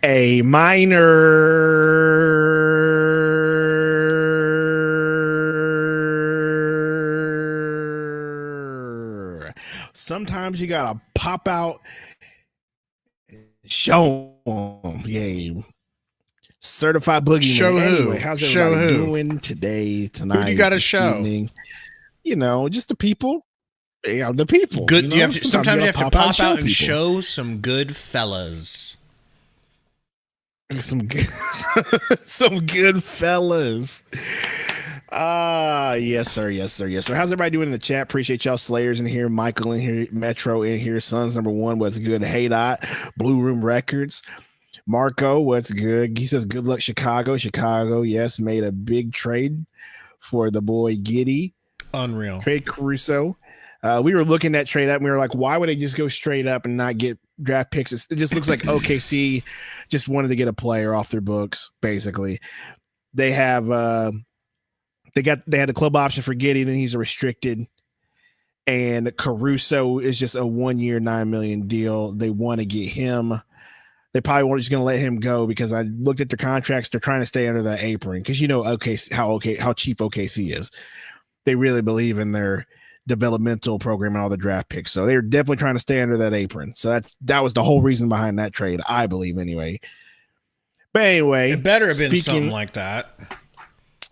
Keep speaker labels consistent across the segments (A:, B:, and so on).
A: A minor. Sometimes you gotta pop out, show them. Yeah. Certified boogeyman.
B: Show who?
A: Anyway, how's
B: Show
A: everybody
B: who?
A: doing today, tonight?
B: Who do you got to
A: this
B: show?
A: Evening? Just the people. Yeah, the people.
B: Good. Sometimes you have to pop out and show some good fellas.
A: Some good, some good fellas. Yes, sir. How's everybody doing in the chat? Appreciate y'all. Slayers in here, Michael in here, Metro in here, Sons number one. What's good? Hey Dot, Blue Room Records. Marco, what's good? He says, good luck, Chicago. Chicago, yes, made a big trade for the boy Giddy.
B: Unreal.
A: Trade Caruso. We were looking at trade up and we were like, why would they just go straight up and not get draft picks? It just looks like OKC just wanted to get a player off their books, basically. They have they had a club option for Giddy, then he's a restricted. And Caruso is just a 1 year, $9 million deal. They want to get him. They probably weren't just going to let him go because I looked at their contracts. They're trying to stay under that apron because how cheap OKC is. They really believe in their developmental program and all the draft picks. So they're definitely trying to stay under that apron. So that was the whole reason behind that trade, I believe anyway. But anyway,
B: it better have been something like that.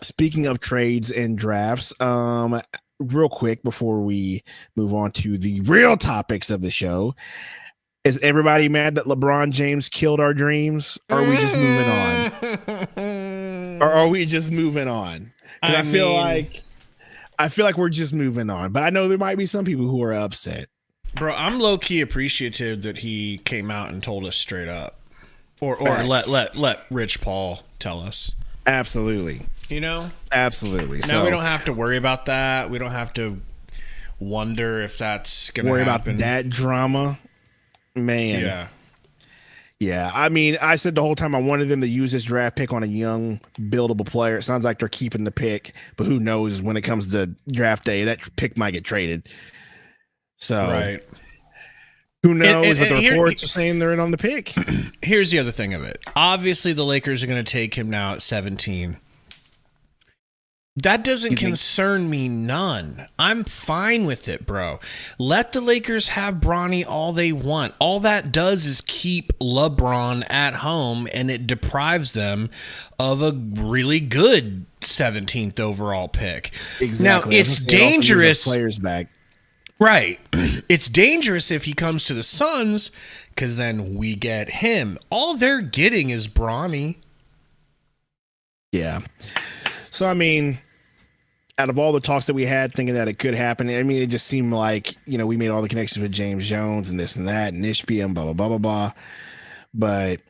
A: Speaking of trades and drafts, real quick before we move on to the real topics of the show, is everybody mad that LeBron James killed our dreams? Or are we just moving on? Or are we just moving on? I feel like we're just moving on. But I know there might be some people who are upset.
B: Bro, I'm low-key appreciative that he came out and told us straight up. Or let Rich Paul tell us.
A: Absolutely. Absolutely.
B: Now we don't have to worry about that. We don't have to wonder if that's going to happen.
A: Worry about that drama. Man. Yeah. I mean, I said the whole time I wanted them to use this draft pick on a young, buildable player. It sounds like they're keeping the pick, but who knows when it comes to draft day, that pick might get traded. So,
B: right.
A: Who knows? But the reports are saying they're in on the pick.
B: Here's the other thing of it. Obviously, the Lakers are going to take him now at 17. That doesn't concern me none. I'm fine with it, bro. Let the Lakers have Bronny all they want. All that does is keep LeBron at home, and it deprives them of a really good 17th overall pick.
A: Exactly.
B: Now, it's dangerous.
A: Players back.
B: Right. It's dangerous if he comes to the Suns, because then we get him. All they're getting is Bronny.
A: Yeah. So, I mean, out of all the talks that we had thinking that it could happen, I mean, it just seemed like, we made all the connections with James Jones and this and that and Ishbia and blah, blah, blah, blah, blah. But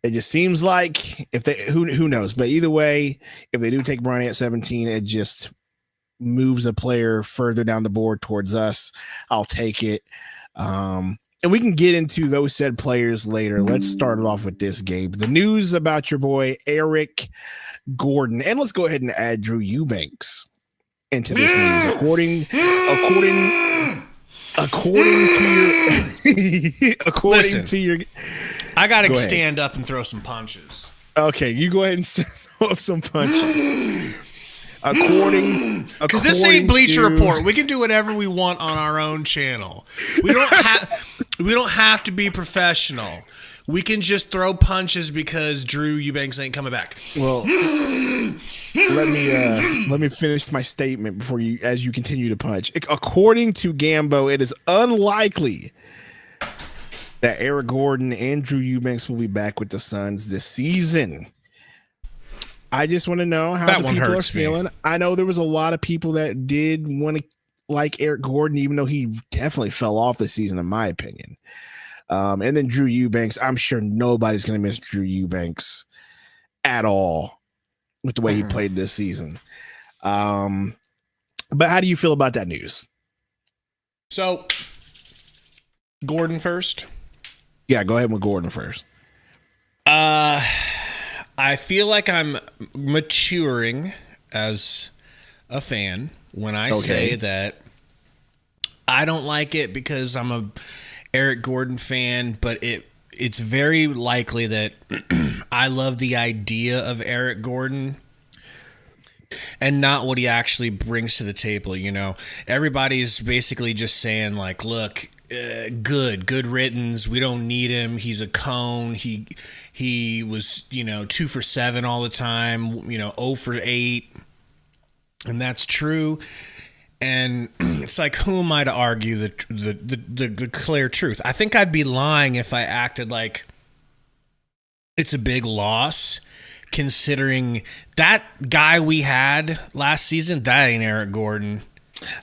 A: it just seems like if they, who knows? But either way, if they do take Bronny at 17, it just moves a player further down the board towards us. I'll take it. And we can get into those said players later. Let's start it off with this, Gabe. The news about your boy Eric Gordon, and let's go ahead and add Drew Eubanks into this news. According to your,
B: I gotta stand up and throw some punches.
A: Okay, you go ahead and throw up some punches. Because
B: this ain't Bleacher Report. We can do whatever we want on our own channel. We don't have to be professional. We can just throw punches because Drew Eubanks ain't coming back.
A: Well, let me finish my statement as you continue to punch. According to Gambo, it is unlikely that Eric Gordon and Drew Eubanks will be back with the Suns this season. I just want to know how the people are feeling. I know there was a lot of people that did want to like Eric Gordon, even though he definitely fell off this season, in my opinion. And then Drew Eubanks, I'm sure nobody's going to miss Drew Eubanks at all with the way he played this season. But how do you feel about that news?
B: So, Gordon first?
A: Yeah, go ahead with Gordon first.
B: I feel like I'm maturing as a fan when I say that I don't like it because I'm a Eric Gordon fan, but it's very likely that I love the idea of Eric Gordon and not what he actually brings to the table. You know, everybody's basically just saying like, look, good riddance. We don't need him. He's a cone. He was, 2 for 7 all the time, 0 for 8. And that's true. And it's like, who am I to argue the clear truth? I think I'd be lying if I acted like it's a big loss, considering that guy we had last season, that ain't Eric Gordon.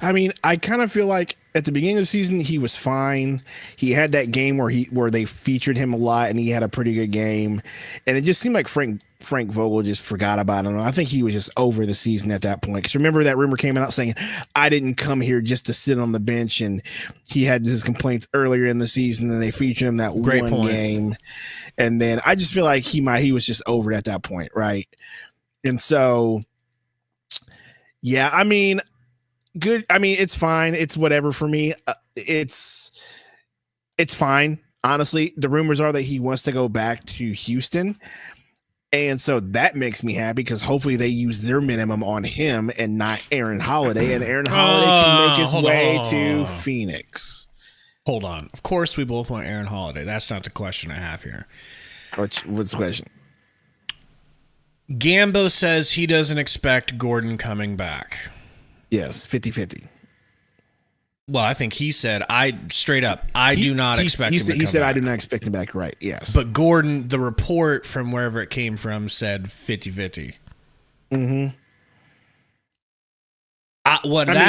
A: I mean, I kind of feel like at the beginning of the season, he was fine. He had that game where they featured him a lot, and he had a pretty good game. And it just seemed like Frank Vogel just forgot about him. I think he was just over the season at that point. Because remember that rumor came out saying, I didn't come here just to sit on the bench. And he had his complaints earlier in the season, and they featured him that
B: Great
A: one
B: point.
A: game. And then I just feel like he was just over it at that point, right? And so, yeah, I mean, good. I mean, it's fine. It's whatever for me. It's fine. Honestly, the rumors are that he wants to go back to Houston. And so that makes me happy because hopefully they use their minimum on him and not Aaron Holiday. And Aaron Holiday can make his way to Phoenix.
B: Hold on. Of course, we both want Aaron Holiday. That's not the question I have here.
A: What's the question?
B: Gambo says he doesn't expect Gordon coming back.
A: Yes, 50-50.
B: Well, I think he said, I do not expect him to come back.
A: He said, I do not expect him back, right, yes.
B: But Gordon, the report from wherever it came from said 50-50.
A: Mm-hmm.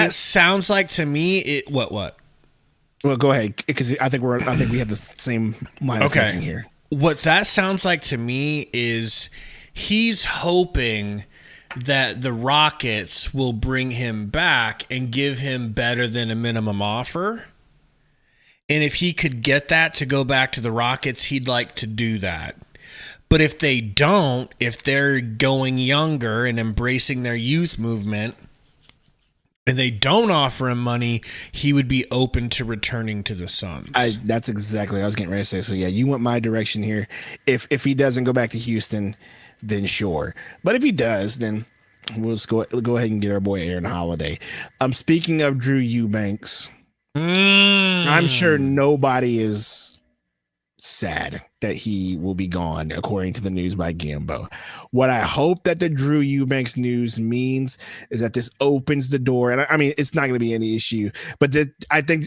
B: Sounds like to me, what?
A: Well, go ahead, because I think we have the same line of thinking here.
B: What that sounds like to me is he's hoping that the Rockets will bring him back and give him better than a minimum offer. And if he could get that to go back to the Rockets, he'd like to do that. But if they don't, if they're going younger and embracing their youth movement, and they don't offer him money, he would be open to returning to the Suns.
A: That's exactly what I was getting ready to say. So, yeah, you want my direction here. If he doesn't go back to Houston, then sure. But if he does, then we'll just go ahead and get our boy Aaron Holiday. Speaking of Drew Eubanks, I'm sure nobody is sad that he will be gone, according to the news by Gambo. What I hope that the Drew Eubanks news means is that this opens the door, and I mean, it's not going to be any issue, but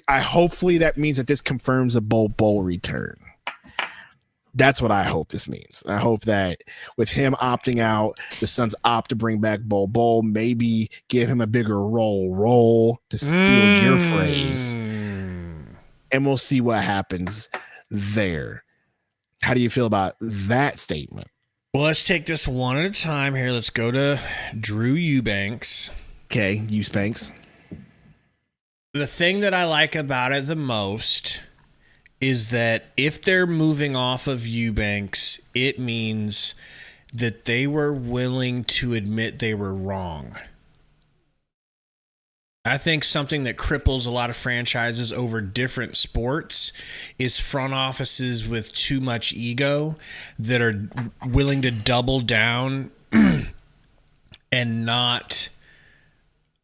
A: hopefully that means that this confirms a bowl return. That's what I hope this means. I hope that with him opting out, the Suns opt to bring back Bol, maybe give him a bigger role to steal your phrase, and we'll see what happens there. How do you feel about that statement?
B: Well, let's take this one at a time here. Let's go to Drew Eubanks.
A: Okay, Eubanks.
B: The thing that I like about it the most is that if they're moving off of Eubanks, it means that they were willing to admit they were wrong. I think something that cripples a lot of franchises over different sports is front offices with too much ego that are willing to double down and not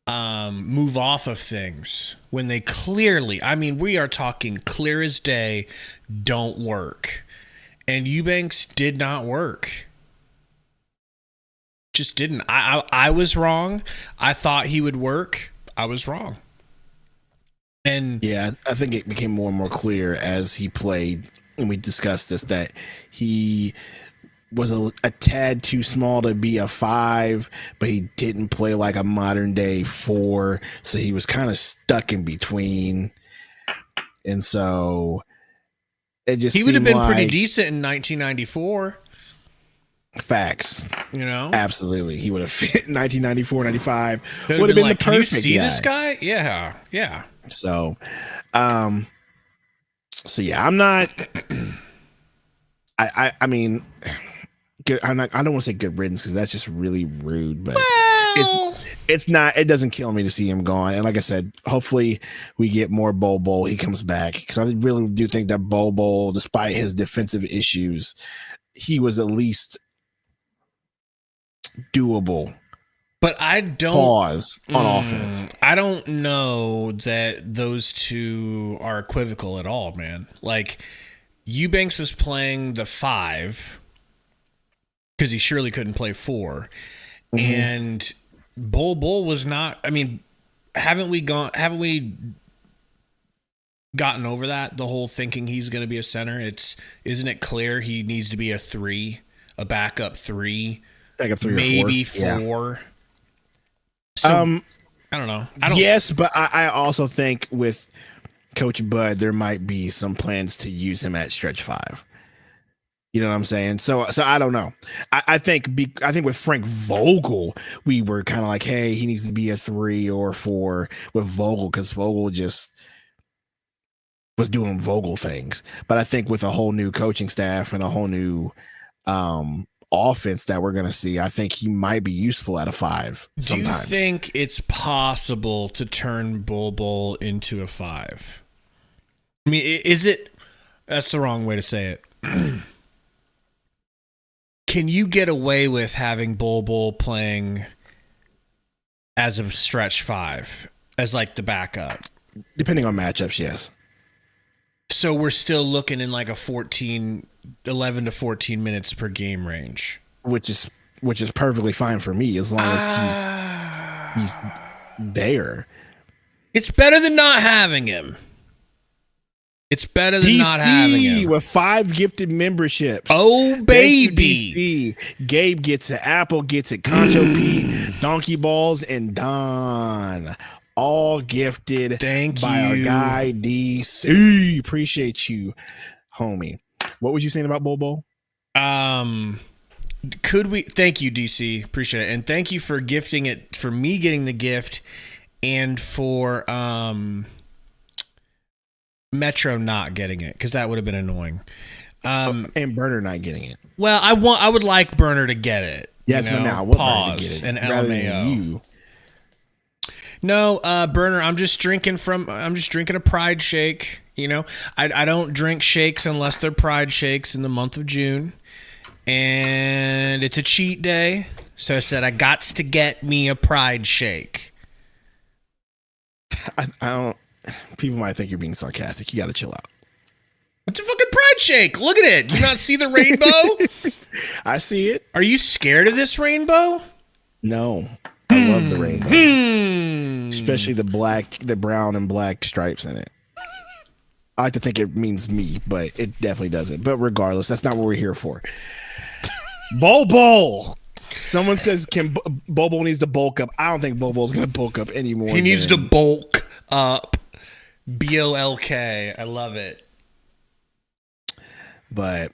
B: move off of things when they clearly, I mean, we are talking clear as day, don't work. And Eubanks did not work. Just didn't. I was wrong. I thought he would work. I was wrong. And
A: yeah, I think it became more and more clear as he played, and we discussed this, that he was a tad too small to be a 5, but he didn't play like a modern day 4, so he was kind of stuck in between. And so it just
B: he would have been pretty decent in 1994.
A: Facts.
B: You know?
A: Absolutely. He would have fit 1994, 95.
B: Would have been like, the perfect can you see guy. This guy? Yeah. Yeah.
A: So, yeah, I'm not, I mean, good, I don't want to say good riddance because that's just really rude, but It doesn't kill me to see him gone. And like I said, hopefully we get more Bol. He comes back, because I really do think that Bol, despite his defensive issues, he was at least doable.
B: But I don't
A: pause on offense.
B: I don't know that those two are equivocal at all, man. Like, Eubanks was playing the 5 because he surely couldn't play 4, and Bol was not. I mean, haven't we gotten over that? The whole thinking he's going to be a center. Isn't it clear he needs to be a 3, a backup 3, maybe 4.
A: Yeah.
B: So, I don't know.
A: Yes, but I also think with Coach Bud, there might be some plans to use him at stretch 5. You know what I'm saying? So I don't know. I think with Frank Vogel, we were kind of like, hey, he needs to be a 3 or 4 with Vogel, because Vogel just was doing Vogel things. But I think with a whole new coaching staff and a whole new offense that we're going to see, I think he might be useful at a 5 sometimes.
B: Do you think it's possible to turn Bol into a 5? I mean, is it... That's the wrong way to say it. Can you get away with having Bol playing as a stretch 5, as like the backup?
A: Depending on matchups, yes.
B: So we're still looking in like a 11 to 14 minutes per game range,
A: which is perfectly fine for me, as long as he's there.
B: It's better than not having him. It's better than not having him.
A: With 5 gifted memberships.
B: Oh, baby.
A: Gabe gets it. Apple gets it. Concho P, Donkey Balls, and Don. All gifted by our guy, DC. Appreciate you, homie. What was you saying about Bol?
B: Could we... Thank you, DC. Appreciate it. And thank you for gifting it, for me getting the gift, and for... Metro not getting it, because that would have been annoying.
A: And Burner not getting it.
B: Well, I would like Burner to get it.
A: Yes,
B: you know?
A: I want
B: Pause
A: Burner to get it,
B: and
A: rather
B: LMAO.
A: than you.
B: No, Burner, I'm just drinking a Pride shake. You know, I don't drink shakes unless they're Pride shakes in the month of June, and it's a cheat day, so I said I gots to get me a Pride shake.
A: I don't. People might think you're being sarcastic. You got to chill out.
B: It's a fucking Pride shake. Look at it. Do you not see the rainbow?
A: I see it.
B: Are you scared of this rainbow?
A: No. I love the rainbow. Especially the brown and black stripes in it. I like to think it means me, but it definitely doesn't. But regardless, that's not what we're here for. Bol. Someone says Bobo needs to bulk up. I don't think Bobo's going to bulk up anymore.
B: He needs to bulk up. BOLK. I love it.
A: But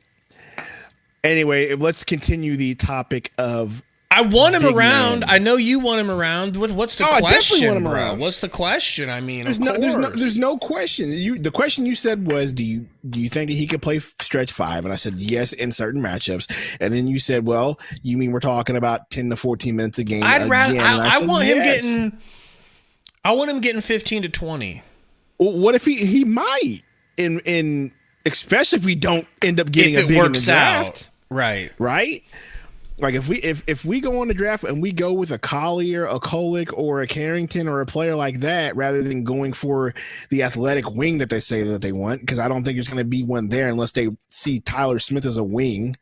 A: anyway, let's continue the topic of...
B: I want him around.
A: Man.
B: I know you want him around. What's the question,
A: I definitely want him
B: bro?
A: around.
B: What's the question? I mean,
A: there's no question. The question you said was, do you think that he could play stretch 5? And I said yes in certain matchups. And then you said, well, you mean we're talking about 10 to 14 minutes a game?
B: I want him getting 15 to 20.
A: Well, what if he might in especially if we don't end up getting a big in the draft,
B: right?
A: Like if we go on the draft and we go with a Collier, a Kolick, or a Carrington, or a player like that, rather than going for the athletic wing that they say that they want, because I don't think there's going to be one there unless they see Tyler Smith as a wing,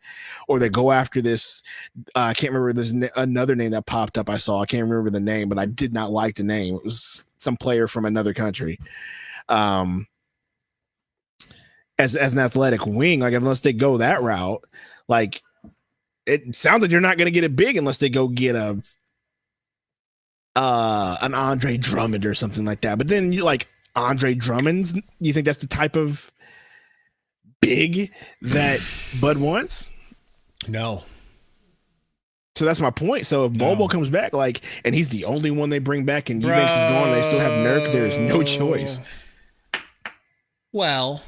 A: or they go after this. I can't remember. There's another name that popped up. I can't remember the name, but I did not like the name. It was some player from another country. As an athletic wing, like unless they go that route, like. It sounds like you're not going to get it big unless they go get an Andre Drummond or something like that. But then you like Andre Drummond's. You think that's the type of big that Bud wants?
B: No.
A: So that's my point. So if Bobo comes back, and he's the only one they bring back, and Eubanks is gone, they still have Nurk. There's no choice.
B: Well,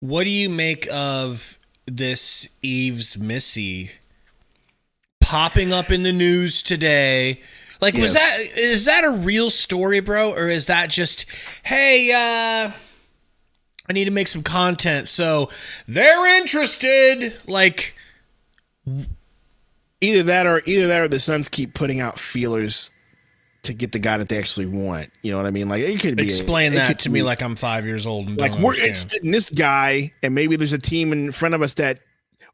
B: what do you make of this Eves Missy popping up in the news today? Like,
A: Yes.
B: is that a real story, bro? Or is that just, hey, I need to make some content, so they're interested? Like,
A: Either that or the Suns keep putting out feelers to get the guy that they actually want. You know what I mean? Like, it could be
B: explain that to me like I'm 5 years old and
A: like
B: don't
A: we're
B: understand.
A: interested in this guy, and maybe there's a team in front of us that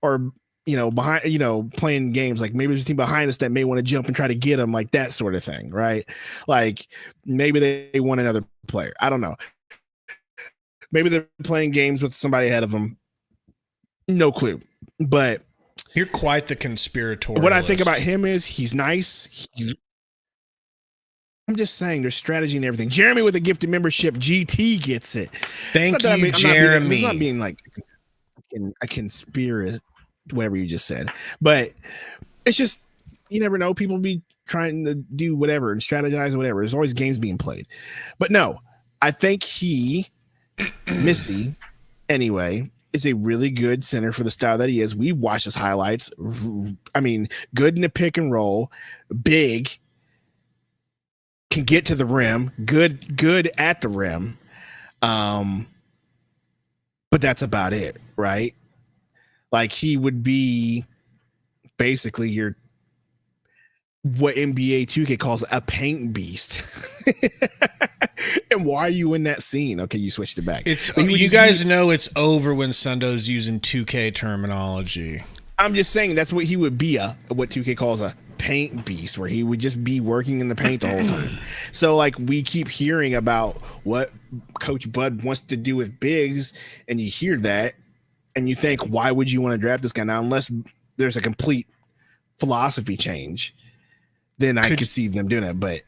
A: are behind playing games. Like maybe there's a team behind us that may want to jump and try to get him, like that sort of thing, right? Like maybe they want another player. I don't know. Maybe they're playing games with somebody ahead of them. No clue. But
B: You're quite the conspiratorialist.
A: what I think about him is he's nice. I'm just saying there's strategy and everything. Jeremy with a gifted membership, GT gets it.
B: Thank you, Jeremy.
A: It's not being like a conspiracy, whatever you just said. But it's just, you never know. People be trying to do whatever and strategize or whatever. There's always games being played. But no, I think Missy, anyway, is a really good center for the style that he is. We watched his highlights. I mean, good in the pick and roll, big, can get to the rim, good at the rim. But that's about it, right? Like he would be basically what NBA 2K calls a paint beast. And why are you in that scene? Okay, you switched it back.
B: You guys know it's over when Sundo's using 2K terminology.
A: I'm just saying that's what he would be, what 2K calls a paint beast, where he would just be working in the paint the whole time. So like we keep hearing about what Coach Bud wants to do with bigs, and you hear that and you think, why would you want to draft this guy now? Unless there's a complete philosophy change, then I could see them doing it. But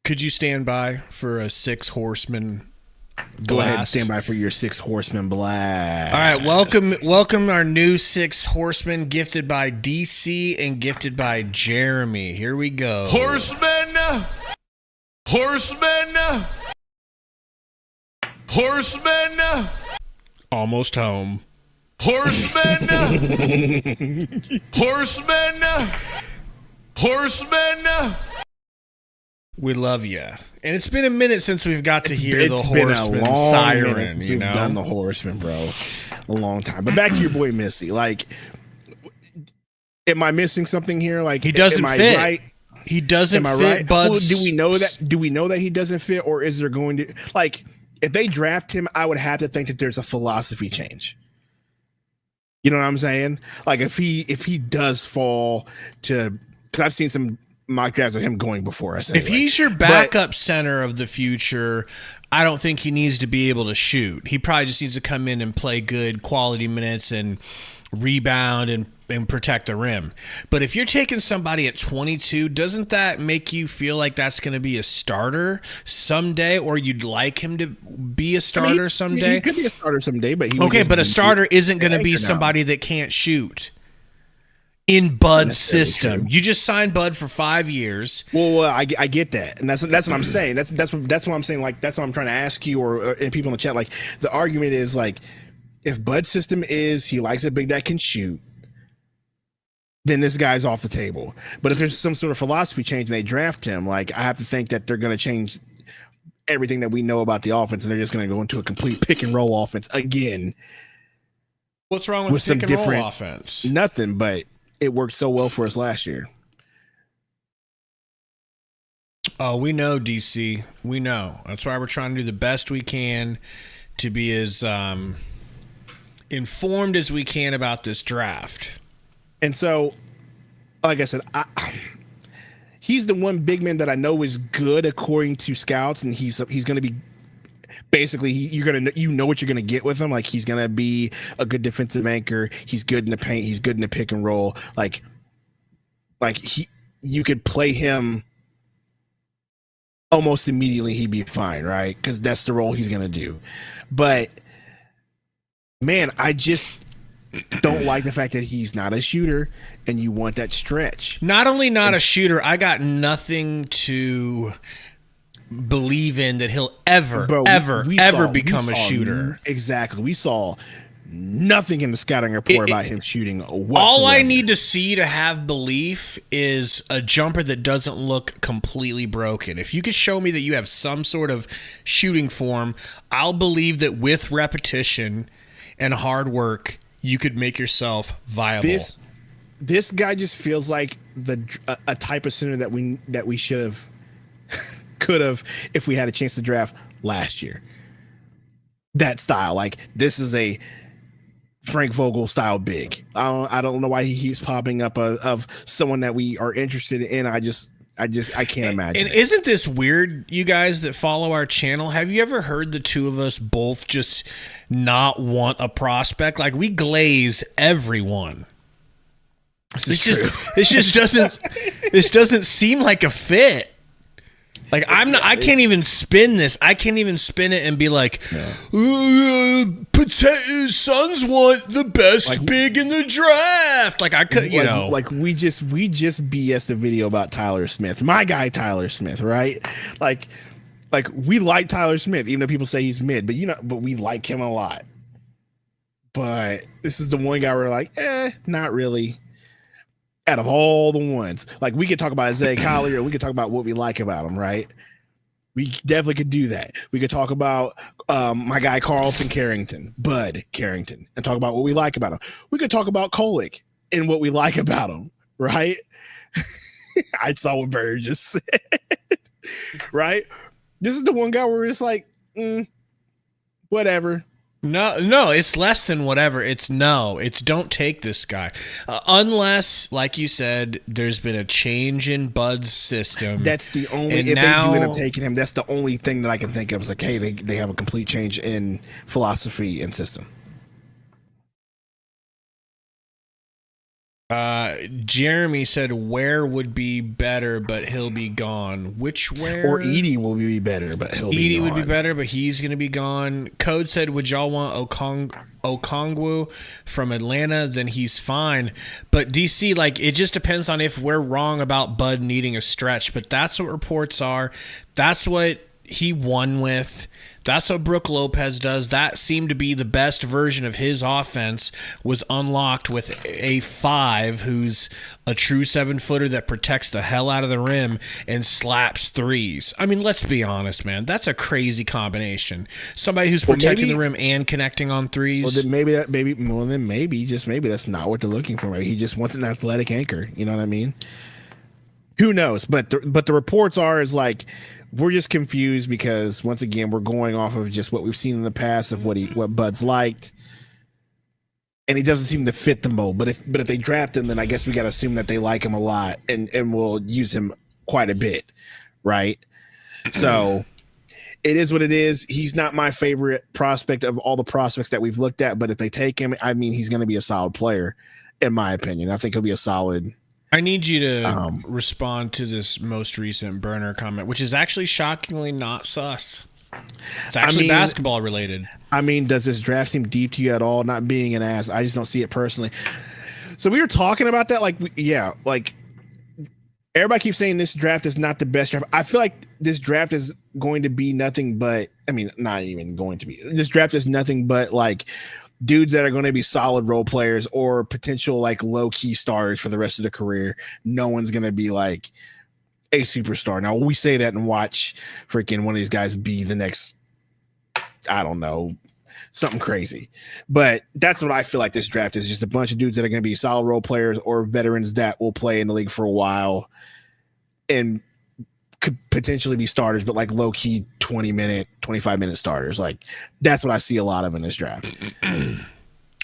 B: could you stand by for a 6 horseman blast?
A: Go ahead and stand by for your 6 horseman blast.
B: All right, welcome our new 6 horsemen, gifted by DC and gifted by Jeremy. Here we go.
C: Horsemen,
B: Almost home.
C: Horsemen.
B: We love you. And it's been a minute since we've got to hear the
A: It's been a
B: horseman
A: long
B: siren.
A: minute since we've done the horseman, bro. A long time. But back to your boy Missy. Like, am I missing something here? Like,
B: he doesn't fit.
A: Right?
B: He doesn't
A: am I
B: fit.
A: Right?
B: Bud's...
A: Well, do we know that? Do we know that he doesn't fit, or is there going to, like, if they draft him, I would have to think that there's a philosophy change. You know what I'm saying? Like, if he does fall to, because I've seen some mock drafts of him going before us. Anyway.
B: If he's your backup center of the future, I don't think he needs to be able to shoot. He probably just needs to come in and play good quality minutes and rebound and protect the rim. But if you're taking somebody at 22, doesn't that make you feel like that's going to be a starter someday, or you'd like him to be a starter someday?
A: He could be a starter someday, but
B: but a starter isn't going to be somebody that can't shoot. In Bud's system, you just signed Bud for 5 years.
A: Well, I get that, and that's what I'm saying. That's what I'm saying. Like, that's what I'm trying to ask you or and people in the chat. Like, the argument is like, if Bud's system is he likes a big that can shoot, then this guy's off the table. But if there's some sort of philosophy change and they draft him, like, I have to think that they're going to change everything that we know about the offense, and they're just going to go into a complete pick and roll offense again.
B: What's wrong with pick and roll offense?
A: Nothing, but it worked so well for us last year.
B: Oh, we know, DC. We know. That's why we're trying to do the best we can to be as informed as we can about this draft.
A: And so, like I said, he's the one big man that I know is good according to scouts, and he's going to be basically you know what you're gonna get with him. Like, he's gonna be a good defensive anchor. He's good in the paint. He's good in the pick and roll. Like you could play him almost immediately. He'd be fine, right? Because that's the role he's gonna do. But man, I just don't like the fact that he's not a shooter, and you want that stretch.
B: Not only not a shooter, I got nothing to believe in that he'll ever become a shooter.
A: Exactly. We saw nothing in the scouting report about him shooting whatsoever.
B: All I need to see to have belief is a jumper that doesn't look completely broken. If you could show me that you have some sort of shooting form, I'll believe that with repetition and hard work, you could make yourself viable.
A: This guy just feels like a type of center that we should have could have if we had a chance to draft last year. That style, like this is a Frank Vogel style big. I don't know why he keeps popping up of someone that we are interested in. I can't imagine.
B: And isn't this weird, you guys that follow our channel? Have you ever heard the two of us both just not want a prospect? Like we glaze everyone. This doesn't seem like a fit. Like I can't even spin this. I can't even spin it and be like, Suns want the best big in the draft. Like I could,
A: like we just BS the video about Tyler Smith, my guy Tyler Smith, right? Like we like Tyler Smith, even though people say he's mid, but we like him a lot. But this is the one guy we're like, not really. Out of all the ones, like we could talk about Isaiah Collier, or we could talk about what we like about him, right? We definitely could do that. We could talk about my guy Bud Carrington, and talk about what we like about him. We could talk about Kolick and what we like about him, right? I saw what Bird just said, right? This is the one guy where it's like, whatever.
B: No, it's less than whatever. It's don't take this guy. Unless, like you said, there's been a change in Bud's system.
A: That's the only, if they do end up taking him, that's the only thing that I can think of is like, hey, they have a complete change in philosophy and system.
B: Jeremy said Ware would be better, but he'll be gone. Which Ware?
A: Or Edie will be better, but he'll be gone.
B: Edie would be better, but he's going to be gone. Code said, would y'all want Okongwu from Atlanta? Then he's fine. But DC, like, it just depends on if we're wrong about Bud needing a stretch. But that's what reports are. That's what he won with. That's what Brook Lopez does. That seemed to be the best version of his offense, was unlocked with a 5 who's a true 7-footer that protects the hell out of the rim and slaps threes. I mean, let's be honest, man. That's a crazy combination. Somebody who's protecting the rim and connecting on threes.
A: Well, then maybe that's not what they're looking for. Maybe he just wants an athletic anchor. You know what I mean? Who knows? But the reports is like, we're just confused because once again we're going off of just what we've seen in the past of what Bud's liked, and he doesn't seem to fit the mold. But if they draft him, then I guess we got to assume that they like him a lot and will use him quite a bit, right? So it is what it is. He's not my favorite prospect of all the prospects that we've looked at, but if they take him, I mean, he's going to be a solid player, in my opinion. I think he'll be a solid.
B: I need you to respond to this most recent burner comment, which is actually shockingly not sus. It's actually basketball related.
A: I mean, does this draft seem deep to you at all? Not being an ass, I just don't see it personally. So we were talking about that, like everybody keeps saying this draft is not the best draft. I feel like this draft is going to be nothing but, I mean, not even going to be. This draft is nothing but like dudes that are going to be solid role players or potential like low key stars for the rest of the career. No one's going to be like a superstar. Now we say that and watch freaking one of these guys be the next, I don't know, something crazy. But that's what I feel like this draft is, just a bunch of dudes that are going to be solid role players or veterans that will play in the league for a while and could potentially be starters, but like low key 20-minute, 25-minute starters. Like that's what I see a lot of in this draft.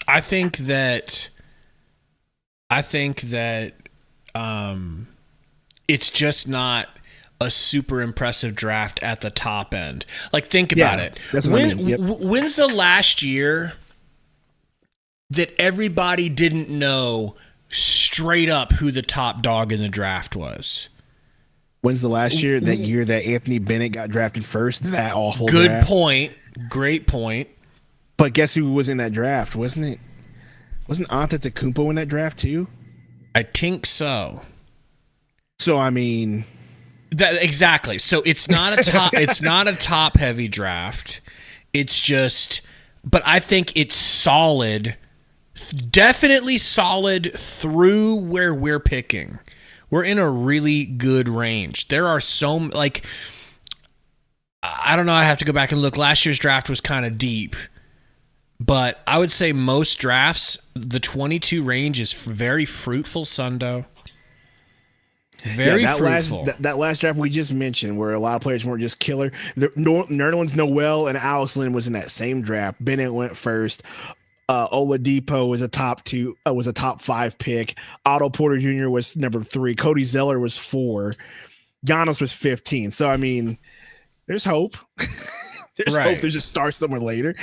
B: I think that it's just not a super impressive draft at the top end. Like think about it.
A: That's what I mean. Yep.
B: When's the last year that everybody didn't know straight up who the top dog in the draft was?
A: When's the last year? That year that Anthony Bennett got drafted first? That awful
B: Good
A: draft?
B: point. Great point.
A: But guess who was in that draft? Wasn't it? Wasn't Antetokounmpo in that draft too?
B: I think so.
A: So I mean,
B: exactly. So it's not a top. It's not a top heavy draft. It's just but I think it's solid, definitely solid through where we're picking. We're in a really good range. There are I don't know, I have to go back and look. Last year's draft was kind of deep, but I would say most drafts, the 22 range is very fruitful, Sundo. Very fruitful.
A: That last draft we just mentioned, where a lot of players weren't just killer. Nerlens Noel and Alex Len was in that same draft. Bennett went first. Oladipo was a top 5 pick. Otto Porter Jr. was number 3. Cody Zeller was 4. Giannis was 15. So I mean, there's hope. There's hope. There's a star somewhere later.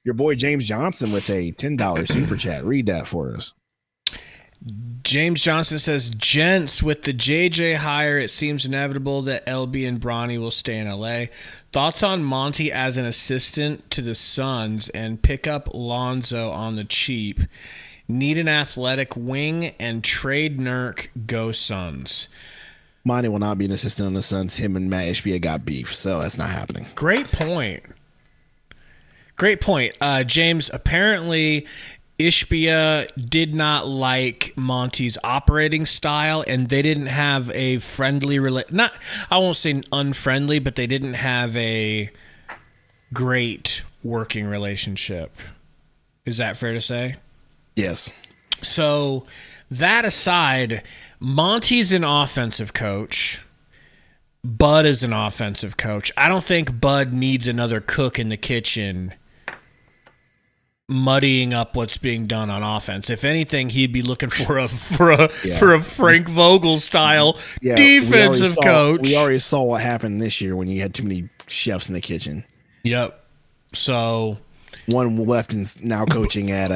A: Your boy James Johnson with a $10 super chat. Read that for us.
B: James Johnson says, gents, with the JJ hire, it seems inevitable that LB and Bronny will stay in LA. Thoughts on Monty as an assistant to the Suns and pick up Lonzo on the cheap. Need an athletic wing and trade Nurk. Go Suns.
A: Monty will not be an assistant on the Suns. Him and Matt Ishbia got beef, so that's not happening.
B: Great point. James, apparently Ishbia did not like Monty's operating style, and they didn't have a friendly I won't say unfriendly, but they didn't have a great working relationship. Is that fair to say?
A: Yes.
B: So that aside, Monty's an offensive coach. Bud is an offensive coach. I don't think Bud needs another cook in the kitchen muddying up what's being done on offense. If anything, he'd be looking for a Frank Vogel style defensive coach.
A: We already saw what happened this year when you had too many chefs in the kitchen.
B: Yep. So
A: one left and now coaching at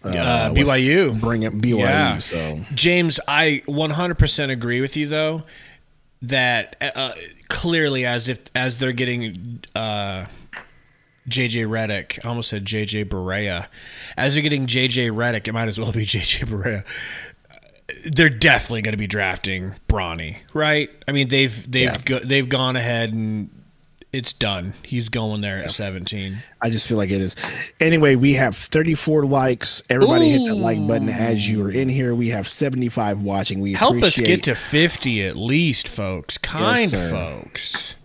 B: BYU.
A: Bring up BYU.
B: Yeah.
A: So
B: James, I 100% agree with you though that clearly as they're getting JJ Redick. I almost said JJ Barea. As they're getting JJ Redick, it might as well be JJ Barea. They're definitely going to be drafting Bronny, right? I mean, they've gone ahead and it's done. He's going there at 17.
A: I just feel like it is. Anyway, we have 34 likes. Everybody hit that like button as you are in here. We have 75 watching. We
B: help us get to 50 at least, folks. Folks.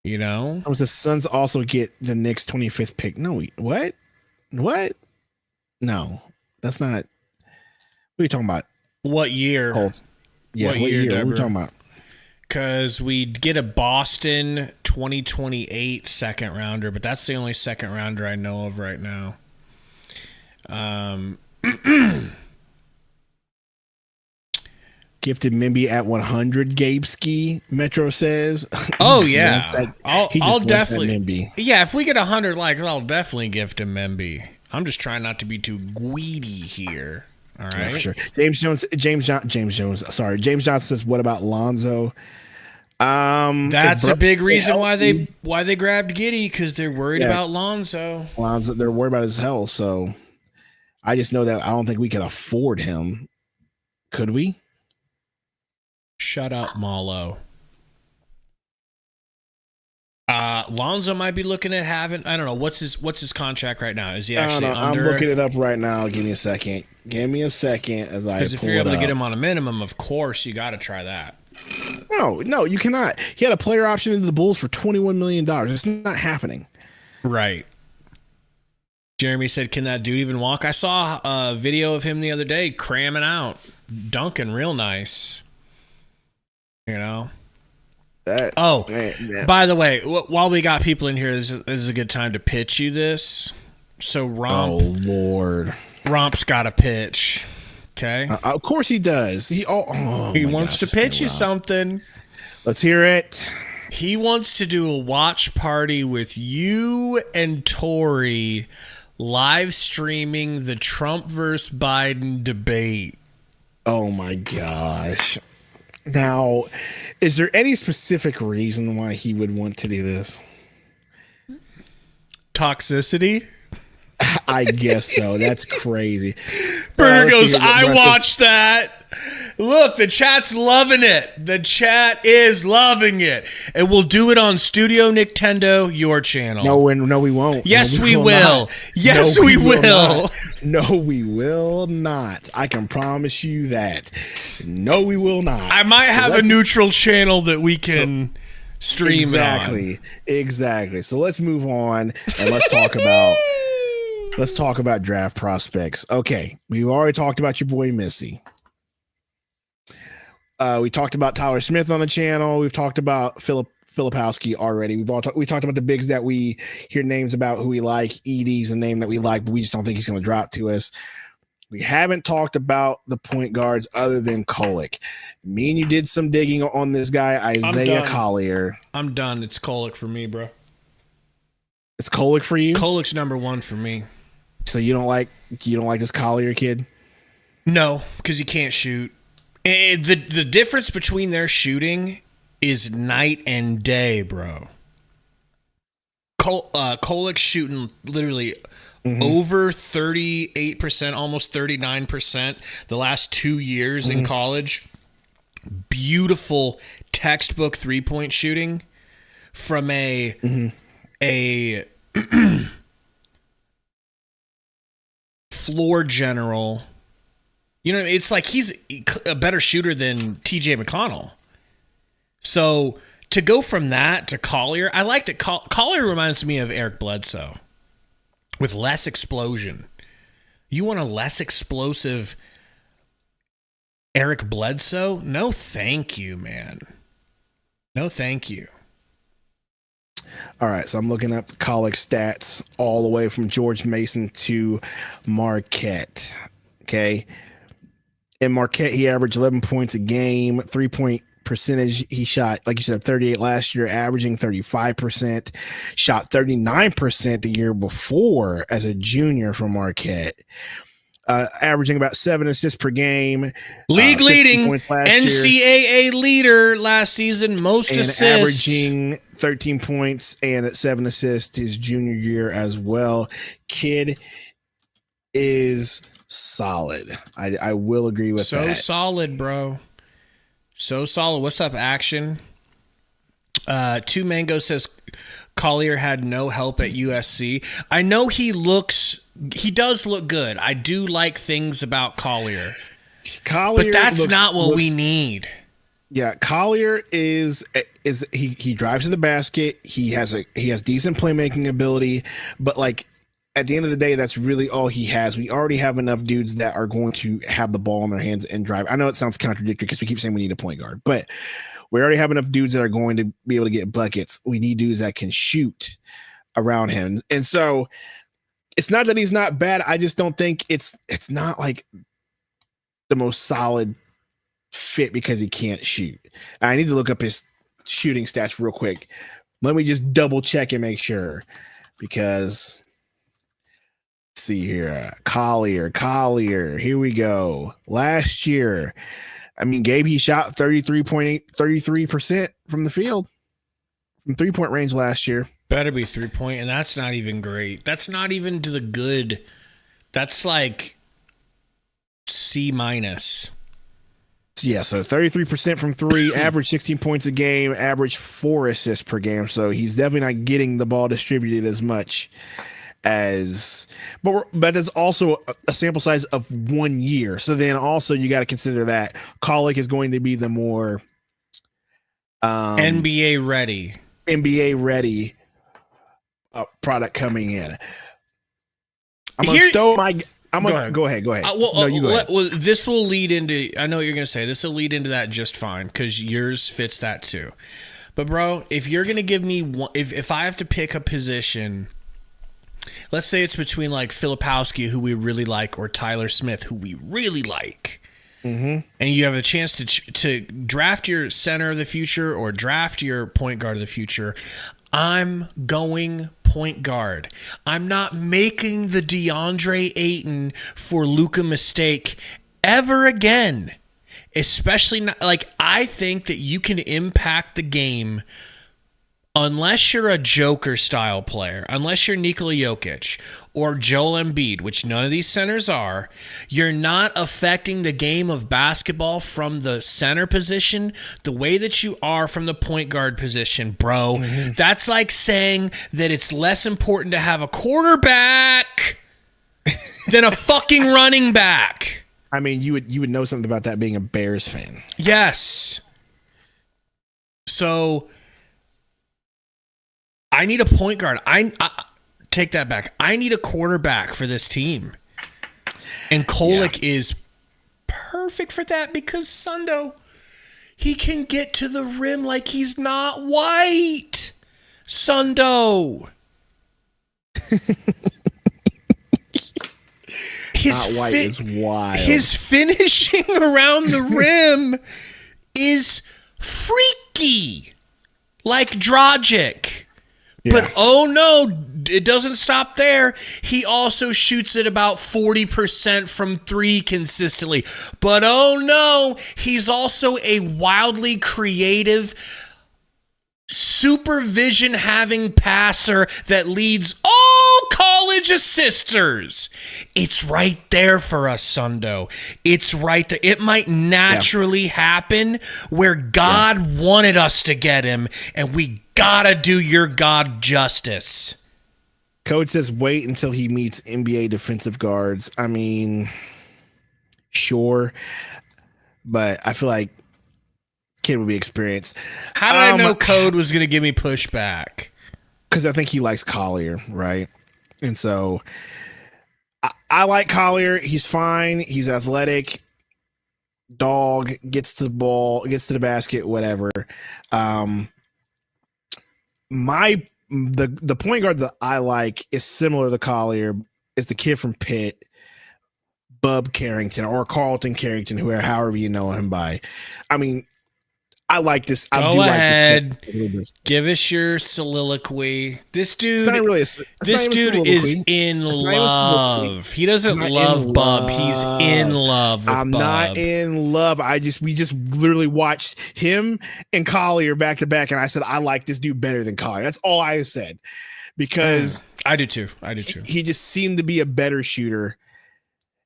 B: You know?
A: The Suns also get the Knicks 25th pick. No, what? No, that's not. What are you talking about?
B: What year?
A: What year? What are we talking about?
B: Because we get a Boston 2028 second rounder, but that's the only second rounder I know of right now.
A: Gifted Memby at 100. Gabe Ski Metro says.
B: Oh yeah,
A: I'll definitely Memby.
B: Yeah, if we get 100 likes, I'll definitely gift him Memby. I'm just trying not to be too greedy here. All right,
A: yeah, for sure. James Jones. Sorry, James Johnson says, "What about Lonzo?"
B: That's a big reason why they grabbed Giddey, because they're worried about Lonzo.
A: They're worried about his health. So I just know that I don't think we can afford him. Could we?
B: Shut up, Malo. Lonzo might be looking at having, I don't know, what's his contract right now? Is he actually under?
A: I'm looking it up right now. Give me a second. As I
B: Because if you're able to get him on a minimum, of course you got to try that.
A: No, you cannot. He had a player option into the Bulls for $21 million. It's not happening.
B: Right. Jeremy said, can that dude even walk? I saw a video of him the other day cramming out, dunking real nice. You know? By the way, while we got people in here, this is a good time to pitch you this. So Romp's got a pitch. Okay.
A: Of course he does. He
B: wants to pitch you something.
A: Let's hear it.
B: He wants to do a watch party with you and Tori live streaming the Trump versus Biden debate.
A: Oh my gosh. Now, is there any specific reason why he would want to do this?
B: Toxicity?
A: I guess so. That's crazy.
B: Burger goes, I watched that. Look, the chat's loving it. The chat is loving it. And we'll do it on Studio Nintendo, your channel.
A: No, we won't.
B: Yes,
A: No,
B: we will.
A: not.
B: Yes,
A: No,
B: we will.
A: not. No, we will not. I can promise you that. No, we will not.
B: I might have a neutral channel that we can stream
A: exactly.
B: it on.
A: Exactly. So let's move on and let's talk about draft prospects. Okay, we've already talked about your boy Missy. We talked about Tyler Smith on the channel. We've talked about Filipowski already. We talked about the bigs that we hear names about who we like. Edie's a name that we like, but we just don't think he's going to drop to us. We haven't talked about the point guards other than Kolek. Me and you did some digging on this guy, Isaiah Collier.
B: I'm done. It's Kolek for me, bro.
A: It's Kolek for you?
B: Kolek's number one for me.
A: So you don't like this Collier kid?
B: No, because he can't shoot. The difference between their shooting is night and day, bro. Kolek's shooting literally over 38%, almost 39% the last 2 years in college. Beautiful textbook three-point shooting from a floor general. You know, it's like he's a better shooter than TJ McConnell. So to go from that to Collier, I like that. Collier reminds me of Eric Bledsoe with less explosion. You want a less explosive Eric Bledsoe? No, thank you, man. No, thank you.
A: All right, so I'm looking up college stats all the way from George Mason to Marquette. Okay. In Marquette, he averaged 11 points a game, 3-point percentage. He shot, like you said, 38 last year, averaging 35%, shot 39% the year before as a junior from Marquette, averaging about 7 assists per game.
B: League leading NCAA leader last season, most
A: and
B: assists.
A: Averaging 13 points and 7 assists his junior year as well. Kid is solid. I will agree with that.
B: So solid, bro. So solid. What's up, Action? Two Mango says Collier had no help at USC. I know he does look good. I do like things about Collier. But that's not what we need.
A: Yeah, Collier is he drives to the basket. He has decent playmaking ability, but like at the end of the day, that's really all he has. We already have enough dudes that are going to have the ball in their hands and drive. I know it sounds contradictory because we keep saying we need a point guard, but we already have enough dudes that are going to be able to get buckets. We need dudes that can shoot around him. And so it's not that he's not bad. I just don't think it's not like the most solid fit because he can't shoot. I need to look up his shooting stats real quick. Let me just double check and make sure, because see here, Collier, here we go. Last year, I mean, Gabe, he shot 33% from the field, from 3-point range last year.
B: Better be 3-point, and that's not even great. That's not even to the good. That's like C-.
A: Yeah, so 33% from 3, average 16 points a game, average 4 assists per game. So he's definitely not getting the ball distributed as much as, but there's also a sample size of 1 year. So then also you got to consider that Kolek is going to be the more
B: NBA ready product coming in. Go ahead. This will lead into, I know what you're going to say, this will lead into that just fine because yours fits that too. But bro, if you're going to give me one, if I have to pick a position, let's say it's between like Filipowski, who we really like, or Tyler Smith, who we really like, and you have a chance to draft your center of the future or draft your point guard of the future, I'm going point guard. I'm not making the DeAndre Ayton for Luka mistake ever again. Especially not, like, I think that you can impact the game unless you're a Joker style player, unless you're Nikola Jokic or Joel Embiid, which none of these centers are, you're not affecting the game of basketball from the center position the way that you are from the point guard position, bro. Mm-hmm. That's like saying that it's less important to have a quarterback than a fucking running back.
A: I mean, you would know something about that being a Bears fan.
B: Yes. So I need a point guard. I take that back. I need a quarterback for this team. And Kolek is perfect for that because Sundo, he can get to the rim like he's not white. Sundo.
A: Not white is wild.
B: His finishing around the rim is freaky. Like Dragic. Yeah. But oh no, it doesn't stop there. He also shoots at about 40% from three consistently. But oh no, he's also a wildly creative, supervision having passer that leads all college assisters. It's right there for us, Sundo. It's right there. It might naturally happen where God wanted us to get him, and we gotta do your God justice.
A: Code says wait until he meets NBA defensive guards. I mean, sure, but I feel like kid would be experienced.
B: How did I know Code was going to give me pushback?
A: Because I think he likes Collier, right? And so I like Collier. He's fine. He's athletic. Dog, gets to the ball, gets to the basket, whatever. The point guard that I like is similar to Collier. Is the kid from Pitt, Bub Carrington or Carlton Carrington, however you know him by. I mean, I like this.
B: Go ahead. Give us your soliloquy. This dude, this dude is in love. He doesn't love Bub. He's in love with Bub.
A: I'm not in love. We just literally watched him and Collier back to back, and I said I like this dude better than Collier. That's all I said because
B: I do too.
A: He just seemed to be a better shooter,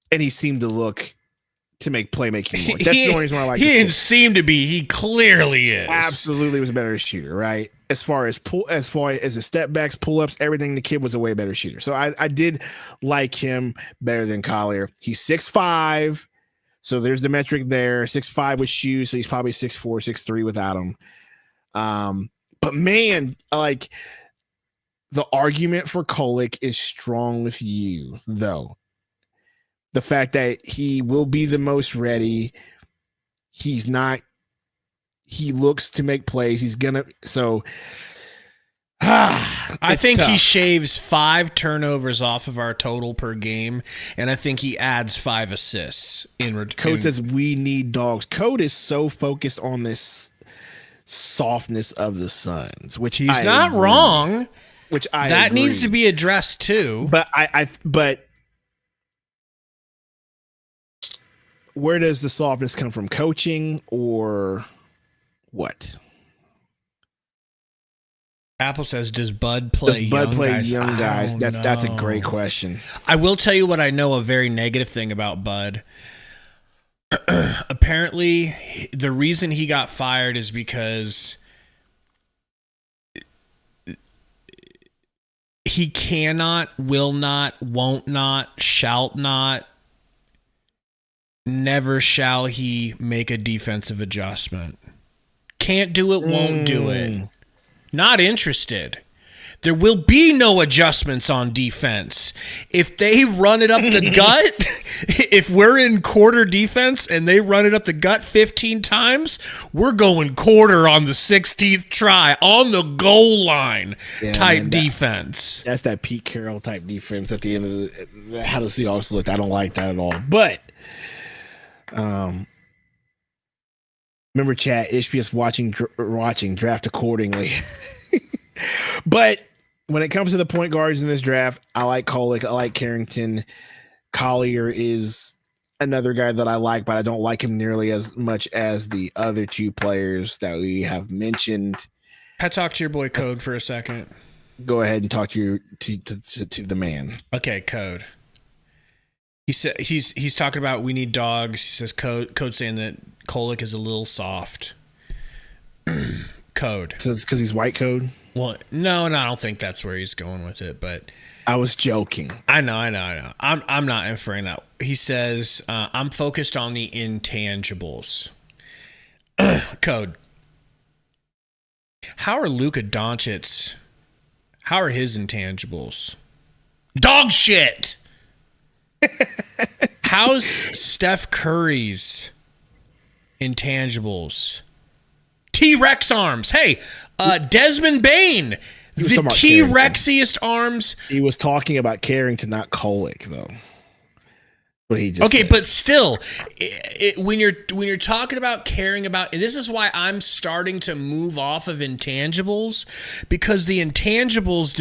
A: and he seemed to look to make playmaking more. That's the only reason why I like.
B: He didn't seem to be. He clearly is.
A: Absolutely was a better shooter, right? As far as the step backs, pull ups, everything, the kid was a way better shooter. So I did like him better than Collier. He's 6'5", so there's the metric there. 6'5" with shoes, so he's probably 6'4", 6'3" without him. But man, like the argument for Kolek is strong with you, though. The fact that he will be the most ready. He looks to make plays. He's gonna. So
B: I think tough. He shaves 5 turnovers off of our total per game, and I think he adds 5 assists in return.
A: Code says we need dogs. Code is so focused on this softness of the Suns, which
B: he's not wrong.
A: Which I
B: that
A: agree.
B: Needs to be addressed too.
A: But but where does the softness come from? Coaching or what?
B: Apple says, does Bud play
A: young guys? That's a great question.
B: I will tell you what I know, a very negative thing about Bud. Apparently, the reason he got fired is because he cannot, will not, won't not, shall not, never shall he make a defensive adjustment. Can't do it, won't do it. Not interested. There will be no adjustments on defense. If they run it up the gut, if we're in quarter defense and they run it up the gut 15 times, we're going quarter on the 16th try, on the goal line type defense.
A: That's that Pete Carroll type defense at the end of how the Seahawks looked. I don't like that at all. But remember, chat, HPS watching draft accordingly. But when it comes to the point guards in this draft, I like Kolek. I like Carrington. Collier is another guy that I like, but I don't like him nearly as much as the other two players that we have mentioned.
B: Talk to your boy Code for a second.
A: Go ahead and talk to the man.
B: Okay, Code. He said he's talking about we need dogs. He says Code saying that Kolek is a little soft. Code.
A: So it's because he's white Code?
B: Well, no, I don't think that's where he's going with it, but
A: I was joking.
B: I know. I'm not inferring that. He says, I'm focused on the intangibles. Code. How are Luka Doncic? How are his intangibles? Dog shit! How's Steph Curry's intangibles? T-Rex arms. Hey, Desmond Bain. The T-Rexiest arms.
A: He was talking about Carrington, not Kolek, though. But he just
B: said. But still, when you're talking about caring about, and this is why I'm starting to move off of intangibles, because the intangibles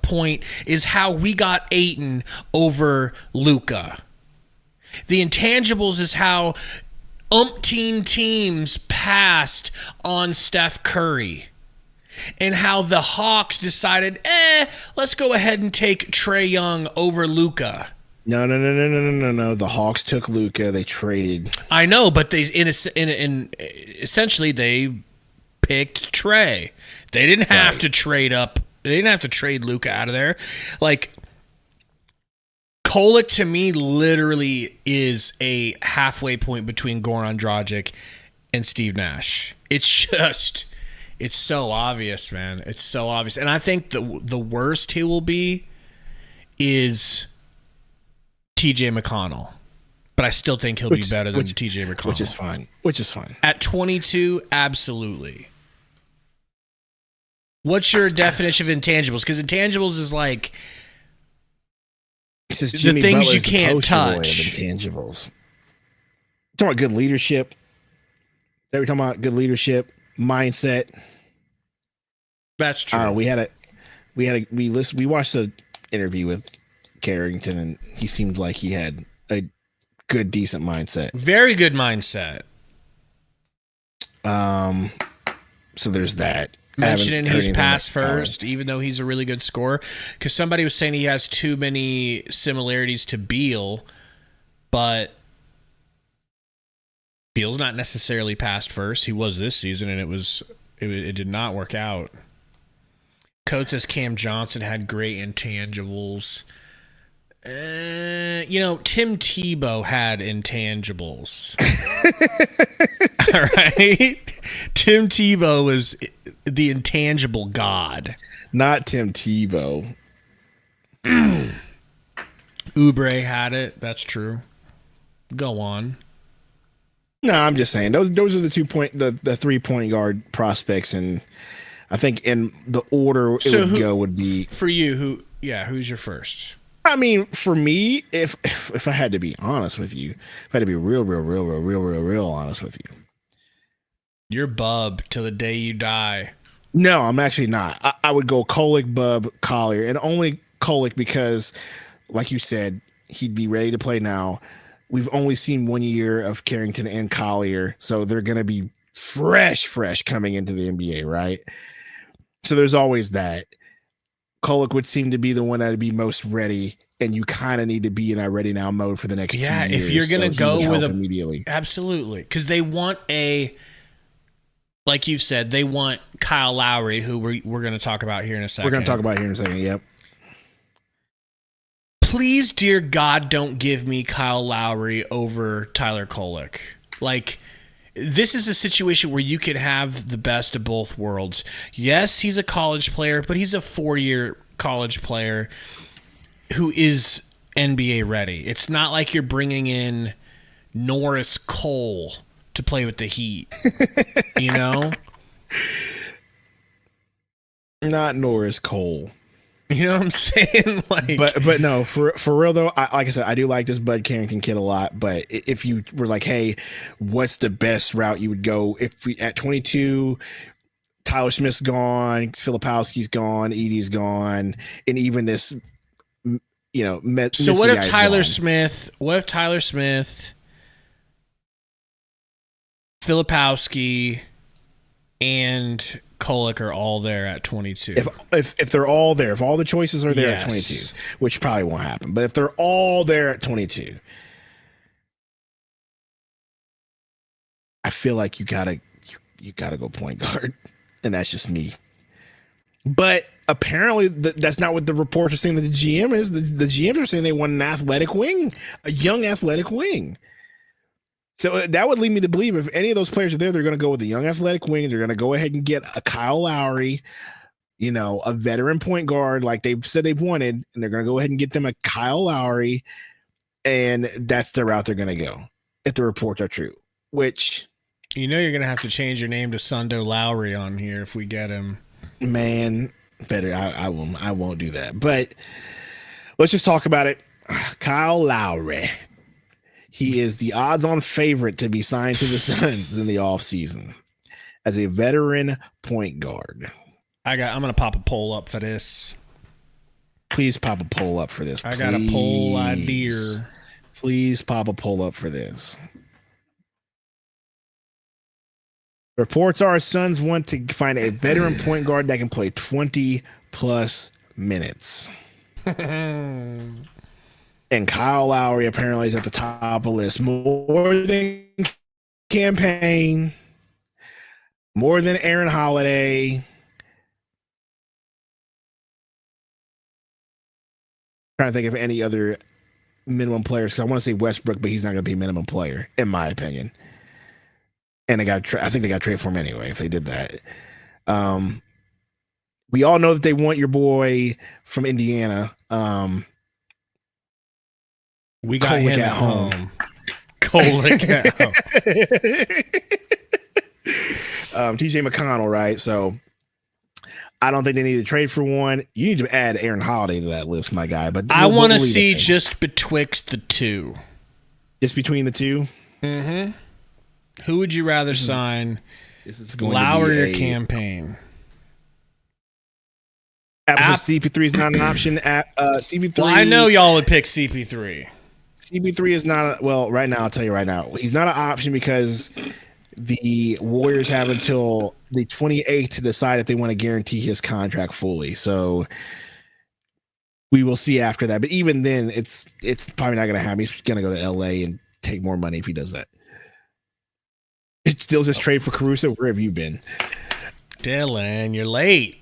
B: point is how we got Ayton over Luka. The intangibles is how umpteen teams passed on Steph Curry. And how the Hawks decided, let's go ahead and take Trae Young over Luka.
A: No. The Hawks took Luka. They traded.
B: I know, but they essentially they picked Trae. They didn't have to trade up. They didn't have to trade Luka out of there. Like Kolek to me literally is a halfway point between Goran Dragic and Steve Nash. It's so obvious, man. It's so obvious. And I think the worst he will be is TJ McConnell. But I still think he'll be better than TJ McConnell.
A: Which is fine.
B: At 22, absolutely. What's your definition of intangibles? Because intangibles is like the things you can't touch.
A: Intangibles. Talking about good leadership. Is that what we're talking about? Good leadership. Mindset.
B: That's true.
A: We watched the interview with Carrington, and he seemed like he had a good, decent mindset.
B: Very good mindset.
A: So there's that.
B: Mentioning he's pass first, even though he's a really good scorer, because somebody was saying he has too many similarities to Beal, but Beal's not necessarily passed first. He was this season, and it did not work out. Code says Cam Johnson had great intangibles. Tim Tebow had intangibles. All right. Tim Tebow was the intangible god.
A: Not Tim Tebow.
B: Oubre had it. That's true. Go on.
A: No, I'm just saying those are the 3-point guard prospects, and I think in the order would be
B: for you. Who's your first?
A: I mean, for me, if I had to be honest with you, if I had to be real honest with you,
B: you're Bub till the day you die.
A: No, I'm actually not. I would go Kolek, Bub, Collier, and only Kolek because, like you said, he'd be ready to play now. We've only seen 1 year of Carrington and Collier, so they're going to be fresh coming into the NBA, right? So there's always that. Kolek would seem to be the one that would be most ready, and you kind of need to be in that ready now mode for the next 2 years.
B: If you're going to go with
A: immediately.
B: Absolutely. Because they want like you've said, they want Kyle Lowry, who we're going to talk about here in a second.
A: Yep.
B: Please, dear God, don't give me Kyle Lowry over Tyler Kolek. Like, this is a situation where you could have the best of both worlds. Yes, he's a college player, but he's a 4-year college player who is NBA ready. It's not like you're bringing in Norris Cole to play with the Heat, you know?
A: Not Norris Cole.
B: You know what I'm saying? Like,
A: but no, for real though, like I said, I do like this Bud Carrington kid a lot. But if you were like, hey, what's the best route you would go if we at 22? Tyler Smith's gone, Filipowski's gone, Edie's gone, and even this,
B: So what if Tyler Smith? What if Tyler Smith, Filipowski, and Kolek are all there at 22.
A: If they're all there, if all the choices are there
B: Yes.
A: at 22, which probably won't happen, but if they're all there at 22, I feel like you gotta go point guard, and that's just me. But apparently, that's not what the reports are saying. That the GM is. The GMs are saying they want an athletic wing, a young athletic wing. So that would lead me to believe if any of those players are there, they're going to go with a young athletic wing. They're going to go ahead and get a Kyle Lowry, a veteran point guard like they've said they've wanted, and they're going to go ahead and get them a Kyle Lowry, and that's the route they're going to go if the reports are true. Which,
B: you're going to have to change your name to Sundo Lowry on here if we get him.
A: Man, better. I won't do that. But let's just talk about it. Kyle Lowry. He is the odds-on favorite to be signed to the Suns in the offseason as a veteran point guard.
B: I'm gonna pop a poll up for this.
A: Please pop a poll up for this.
B: I got a poll idea.
A: Please pop a poll up for this. Reports are Suns want to find a veteran point guard that can play 20 plus minutes. And Kyle Lowry apparently is at the top of the list. More than Campaign, more than Aaron Holiday. Trying to think of any other minimum players because I want to say Westbrook, but he's not going to be a minimum player, in my opinion. And I think they got traded for him anyway if they did that. We all know that they want your boy from Indiana.
B: We got
A: Kolek
B: him at home. Kolek at home.
A: TJ McConnell, right? So I don't think they need to trade for one. You need to add Aaron Holiday to that list, my guy. But
B: I want to see just betwixt the two.
A: Just between the two?
B: Mm-hmm. Who would you rather sign?
A: This is going
B: Lowry
A: to be
B: or Campaign?
A: CP3 is not an option. CP3.
B: Well, I know y'all would pick CP3.
A: CP3 is not right now. I'll tell you right now, he's not an option because the Warriors have until the 28th to decide if they want to guarantee his contract fully. So we will see after that. But even then, it's probably not going to happen. He's going to go to LA and take more money if he does that. It's still just trade for Caruso. Where have you been?
B: Dylan, you're late.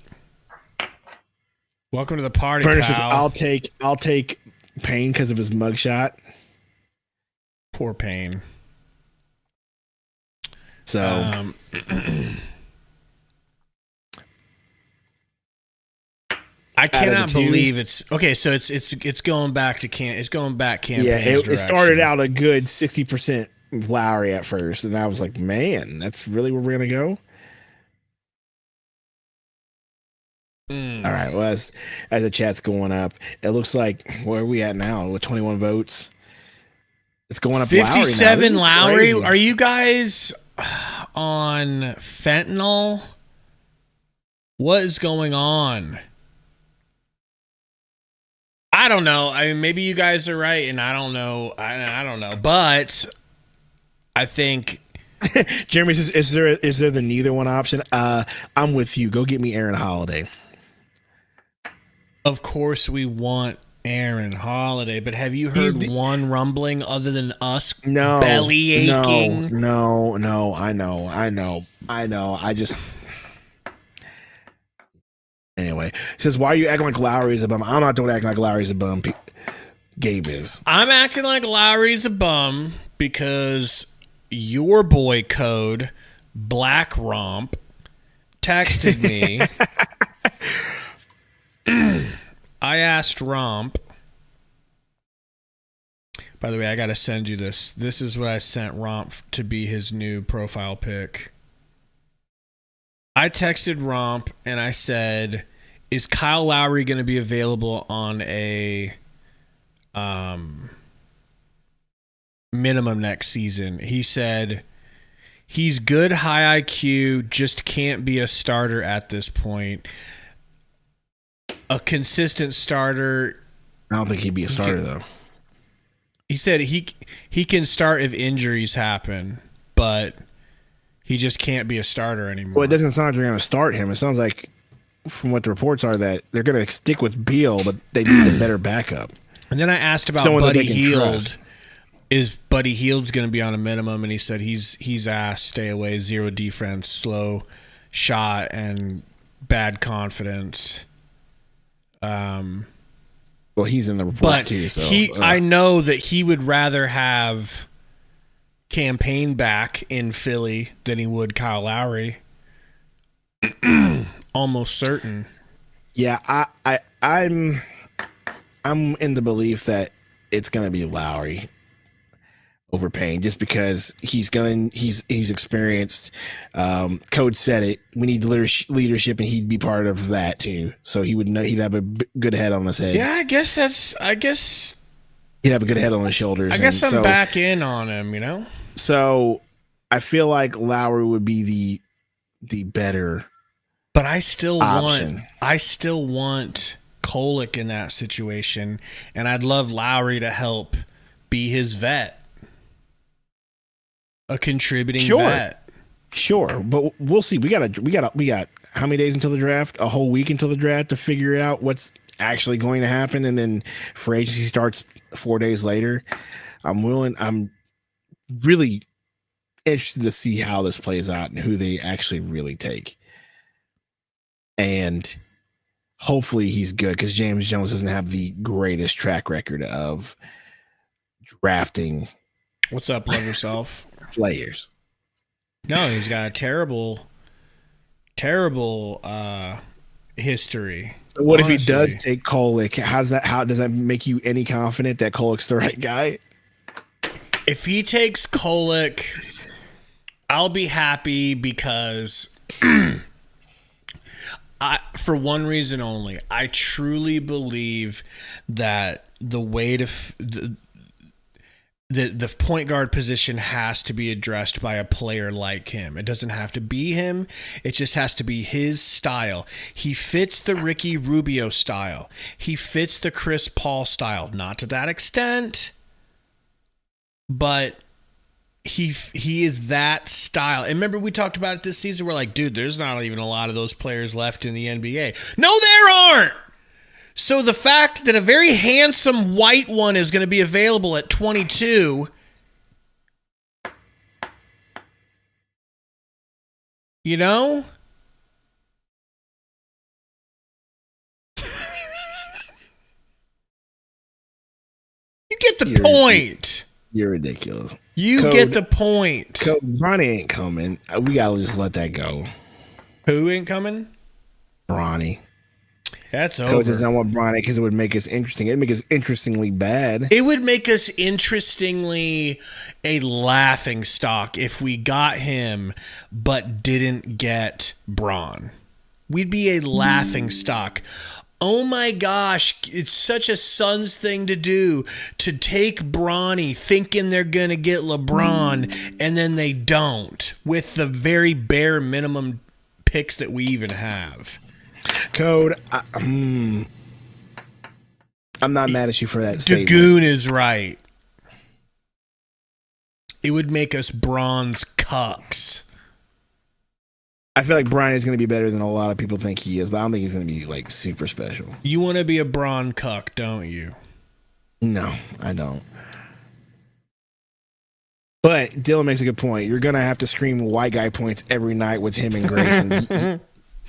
B: Welcome to the party,
A: Burner
B: pal.
A: says, I'll take Payne because of his mugshot.
B: Poor Payne.
A: So
B: I cannot believe it's okay. So it's going back to Campaign's
A: yeah, it
B: direction.
A: started out a good 60% Lowry at first, and I was like, man, that's really where we're gonna go. All right. Well, as the chat's going up, it looks like where are we at now with 21 votes? It's going up.
B: 57 Lowry. Are you guys on fentanyl? What is going on? I don't know. I mean, maybe you guys are right, and I don't know. I don't know, but I think
A: Jeremy says, "Is there the neither one option?" I'm with you. Go get me Aaron Holiday.
B: Of course, we want Aaron Holiday, but have you heard one rumbling other than us belly aching?
A: No. I know. I just. Anyway, he says, why are you acting like Lowry's a bum? I'm not doing acting like Lowry's a bum. Gabe is.
B: I'm acting like Lowry's a bum because your boy code, Black Romp, texted me. I asked Romp. By the way, I got to send you this. This is what I sent Romp to be his new profile pic. I texted Romp and I said, is Kyle Lowry going to be available on a minimum next season? He said, he's good, high IQ, just can't be a starter at this point. A consistent starter.
A: I don't think he'd be a starter, though.
B: He said he can start if injuries happen, but He just can't be a starter anymore.
A: Well, it doesn't sound like they're going to start him. It sounds like, from what the reports are, that they're going to stick with Beal, but they need a better backup.
B: And then I asked about
A: Someone that
B: Buddy
A: they can
B: Hield.
A: trust.
B: Is Buddy Hield's going to be on a minimum? And he said he's asked, stay away, zero defense, slow shot, and bad confidence.
A: Well, he's in the reports
B: But
A: too. So
B: I know that he would rather have Campaign back in Philly than he would Kyle Lowry. Almost certain.
A: Yeah, I'm in the belief that it's going to be Lowry over Payne, just because he's experienced. Code said it. We need leadership, and he'd be part of that too. So he would know. He'd have a good head on his head.
B: Yeah, I guess
A: he'd have a good head on his shoulders.
B: I guess I'm back in on him. You know.
A: So I feel like Lowry would be the better.
B: But I still
A: option.
B: want Kolek in that situation, and I'd love Lowry to help be his vet, a contributing vet.
A: Sure, but we'll see. We got how many days until the draft? A whole week until the draft to figure out what's actually going to happen, and then free agency starts 4 days later. I'm really interested to see how this plays out and who they actually really take. And hopefully he's good, because James Jones doesn't have the greatest track record of drafting.
B: What's up, love yourself?
A: Players.
B: No, he's got a terrible history.
A: So what honestly, if he does take Kolek? How does that make you any confident that Kolek's the right guy?
B: If he takes Kolek, I'll be happy, because for one reason only, I truly believe that the way to the point guard position has to be addressed by a player like him. It doesn't have to be him. It just has to be his style. He fits the Ricky Rubio style. He fits the Chris Paul style. Not to that extent, but he is that style. And remember, we talked about it this season. We're like, dude, there's not even a lot of those players left in the NBA. No, there aren't. So the fact that a very handsome white one is going to be available at 22, you know? You get the point.
A: You're ridiculous.
B: You get the point.
A: Bronny ain't coming. We gotta just let that go.
B: Who ain't coming?
A: Bronny.
B: That's over.
A: Coach doesn't want Bronny because it would make us interesting. It'd make us interestingly bad.
B: It would make us interestingly a laughing stock if we got him but didn't get Braun. We'd be a laughing stock. Oh my gosh, it's such a Suns thing to do, to take Bronny thinking they're going to get LeBron, and then they don't, with the very bare minimum picks that we even have.
A: Code, I'm not mad at you for that statement.
B: Dagoon is right. It would make us bronze cucks.
A: I feel like Brian is going to be better than a lot of people think he is, but I don't think he's going to be like super special.
B: You want to be a bronze cuck, don't you?
A: No, I don't. But Dylan makes a good point. You're going to have to scream white guy points every night with him and Grayson.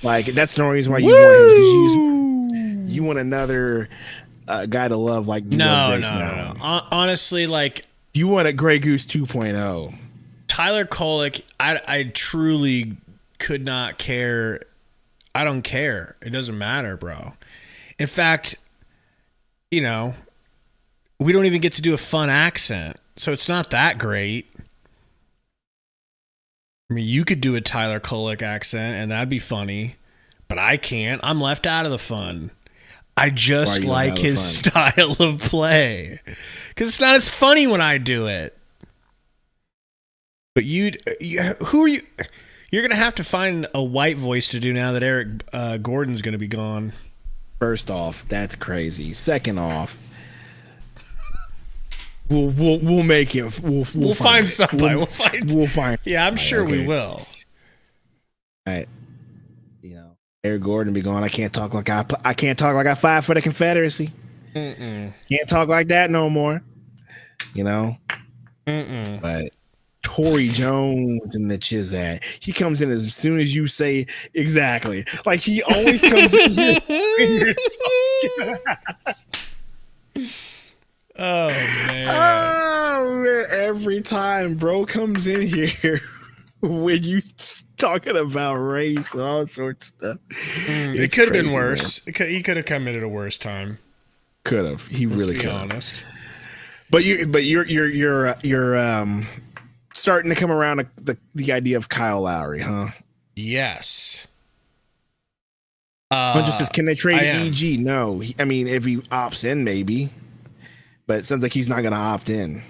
A: Like, that's the only reason why you want him. You want another guy to love like you love Grayson.
B: No. Honestly, like,
A: you want a Grey Goose 2.0.
B: Tyler Kolek, I truly could not care. I don't care. It doesn't matter, bro. In fact, you know, we don't even get to do a fun accent, so it's not that great. I mean, you could do a Tyler Kolek accent, and that'd be funny, but I can't. I'm left out of the fun. I just like his style of play, because it's not as funny when I do it. But who are you? You're going to have to find a white voice to do now that Eric Gordon's going to be gone.
A: First off, that's crazy. Second off, We'll make it. We'll
B: find
A: it.
B: somebody.
A: We'll find.
B: Yeah, I'm sure we will.
A: All right. Eric Gordon be going. I can't talk like I fight for the Confederacy. Can't talk like that no more. But Tory Jones and the Chizat, he comes in as soon as you say exactly. Like he always comes in here when you're talking.
B: Oh man.
A: Every time bro comes in here when you talking about race and all sorts of stuff.
B: It could have been worse. He could have come in at a worse time.
A: Could have. He really could have.
B: Honest.
A: But you're starting to come around to the idea of Kyle Lowry, huh?
B: Yes.
A: Just says, can they trade EG? No. I mean, if he opts in, maybe. But it sounds like he's not going to opt in.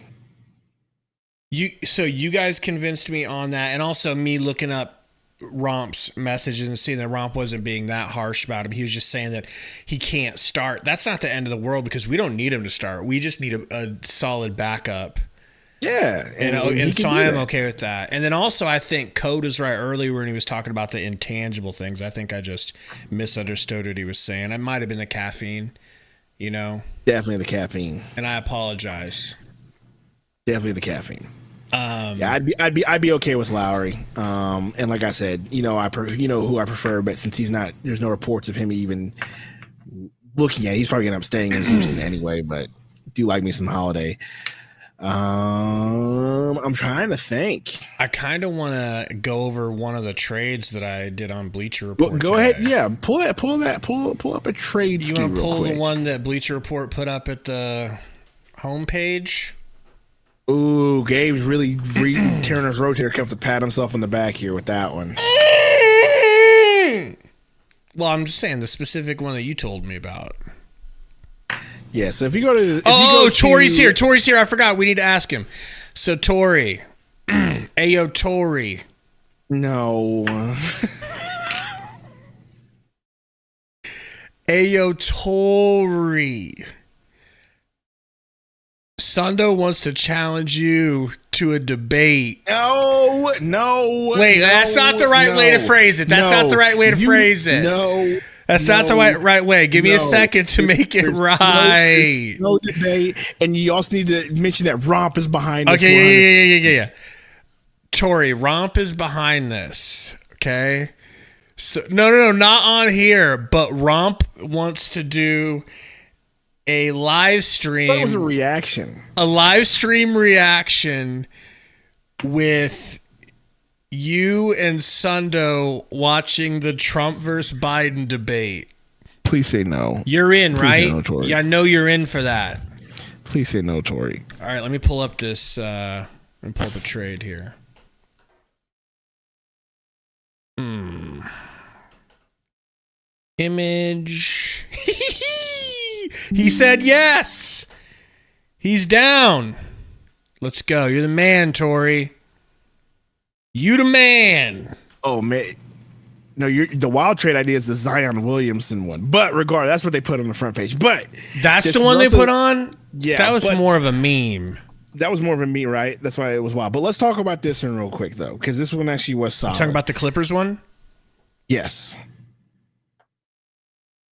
B: So you guys convinced me on that, and also me looking up Romp's messages and seeing that Romp wasn't being that harsh about him. He was just saying that he can't start. That's not the end of the world because we don't need him to start. We just need a solid backup.
A: Yeah.
B: And so I am okay with that. And then also I think Code was right earlier when he was talking about the intangible things. I think I just misunderstood what he was saying. It might have been the caffeine,
A: Definitely the caffeine.
B: And I apologize.
A: Definitely the caffeine. Yeah, I'd be okay with Lowry. And like I said, who I prefer, but since there's no reports of him even looking at it, he's probably gonna end up staying in Houston anyway, but do like me some Holiday. I'm trying to think.
B: I kind of want to go over one of the trades that I did on Bleacher Report.
A: Well, go ahead. Yeah, pull up a trade.
B: You want to pull the one that Bleacher Report put up at the homepage?
A: Ooh, Gabe's really tearing his rotator cuff to pat himself on the back here with that one.
B: Well, I'm just saying the specific one that you told me about.
A: Yeah, so if you go to...
B: Tori's here. Tori's here. I forgot. We need to ask him. So, Tori. Ayo, Tori.
A: No.
B: Ayo, Tori. Sundo wants to challenge you to a debate.
A: No.
B: Wait, that's not the right way to phrase it. That's not the right way to phrase it.
A: No.
B: That's not the right way. Give me a second to make it right.
A: No debate. And you also need to mention that Romp is behind this.
B: Okay, yeah. Tori, Romp is behind this. Okay? So no, not on here, but Romp wants to do a live stream.
A: That was a reaction.
B: A live stream reaction with you and Sundo watching the Trump versus Biden debate.
A: Please say no.
B: You're in, right?
A: No, Tori.
B: Yeah, I know you're in for that.
A: Please say no, Tori.
B: All right, let me pull up this. Let me pull up a trade here. Image. He said yes. He's down. Let's go. You're the man, Tori. You the man.
A: Oh man. No, the wild trade idea is the Zion Williamson one. But regardless, that's what they put on the front page. But
B: that's the one they put on?
A: Yeah.
B: That was more of a meme.
A: That was more of a meme, right? That's why it was wild. But let's talk about this one real quick though, because this one actually was solid.
B: Talking about the Clippers one?
A: Yes.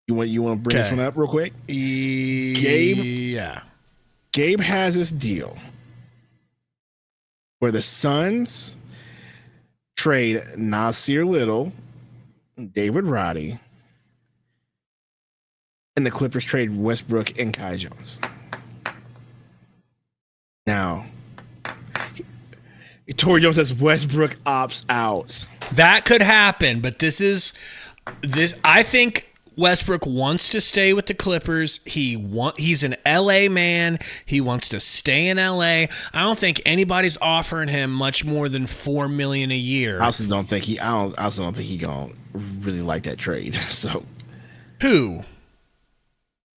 A: You want to bring this one up real quick? Gabe?
B: Yeah.
A: Gabe has this deal where the Suns trade Nasir Little, David Roddy, and the Clippers trade Westbrook and Kai Jones. Now, Tori Jones says Westbrook opts out.
B: That could happen, but this. I think Westbrook wants to stay with the Clippers. He's an LA man. He wants to stay in LA. I don't think anybody's offering him much more than $4 million a year.
A: I also don't think he gonna really like that trade. So
B: who?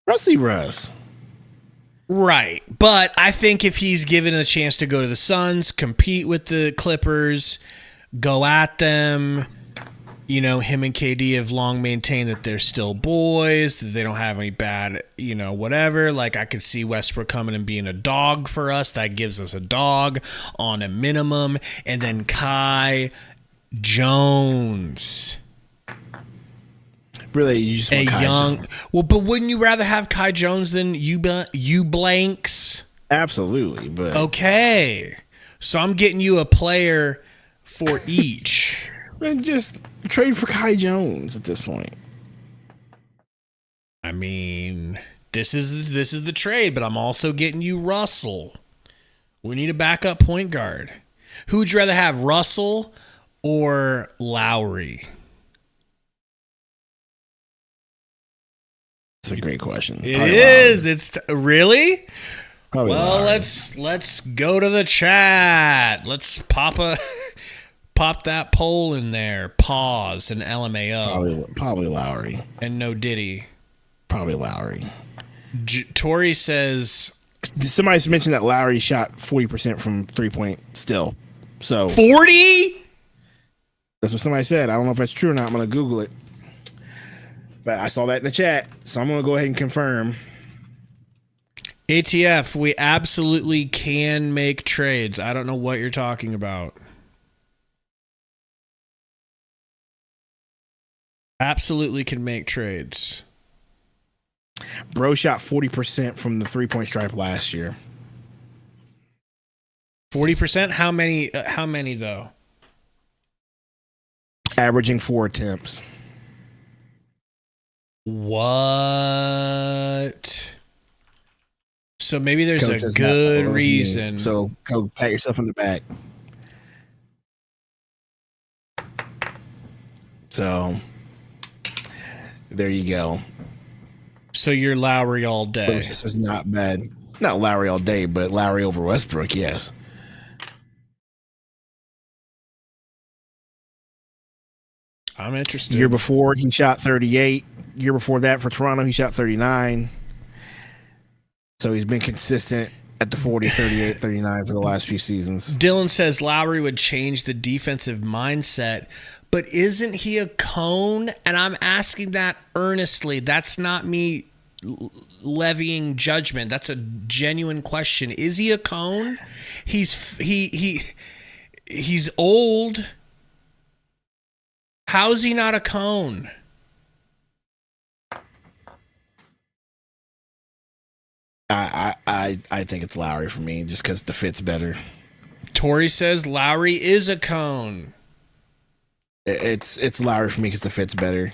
A: Rusty Russ.
B: Right. But I think if he's given a chance to go to the Suns, compete with the Clippers, go at them, You know, him and KD have long maintained that they're still boys, that they don't have any bad, whatever. Like, I could see Westbrook coming and being a dog for us. That gives us a dog on a minimum. And then Kai Jones.
A: Really, you just want Kai Jones?
B: Well, but wouldn't you rather have Kai Jones than you blanks?
A: Absolutely, but
B: okay. So I'm getting you a player for each.
A: And just trade for Kai Jones at this point.
B: I mean, this is the trade, but I'm also getting you Russell. We need a backup point guard. Who would you rather have, Russell or Lowry?
A: That's a great question.
B: It is. It's really.
A: Probably
B: well,
A: Lowry.
B: let's go to the chat. Let's pop that poll in there. Pause and LMAO.
A: Probably Lowry.
B: And no Diddy.
A: Probably Lowry.
B: Tori says
A: somebody's mentioned that Lowry shot 40% from 3-point still. So
B: 40?
A: That's what somebody said. I don't know if that's true or not. I'm gonna Google it. But I saw that in the chat, so I'm going to go ahead and confirm.
B: ATF, we absolutely can make trades. I don't know what you're talking about. Absolutely can make trades.
A: Bro shot 40% from the 3-point stripe last year.
B: 40%? How many though?
A: Averaging 4 attempts.
B: What? So maybe there's
A: Coach
B: a good reason.
A: So go pat yourself on the back. So there you go.
B: So you're Lowry all day.
A: This is not bad. Not Lowry all day, but Lowry over Westbrook, yes.
B: I'm interested.
A: Year before, he shot 38. Year before that, for Toronto, he shot 39. So he's been consistent at the 40, 38, 39 for the last few seasons.
B: Dylan says Lowry would change the defensive mindset, but isn't he a cone? And I'm asking that earnestly. That's not me levying judgment. That's a genuine question. Is he a cone? He's old. How's he not a cone?
A: I think it's Lowry for me, just because the fit's better.
B: Tori says Lowry is a cone.
A: It's Lowry for me because the fit's better.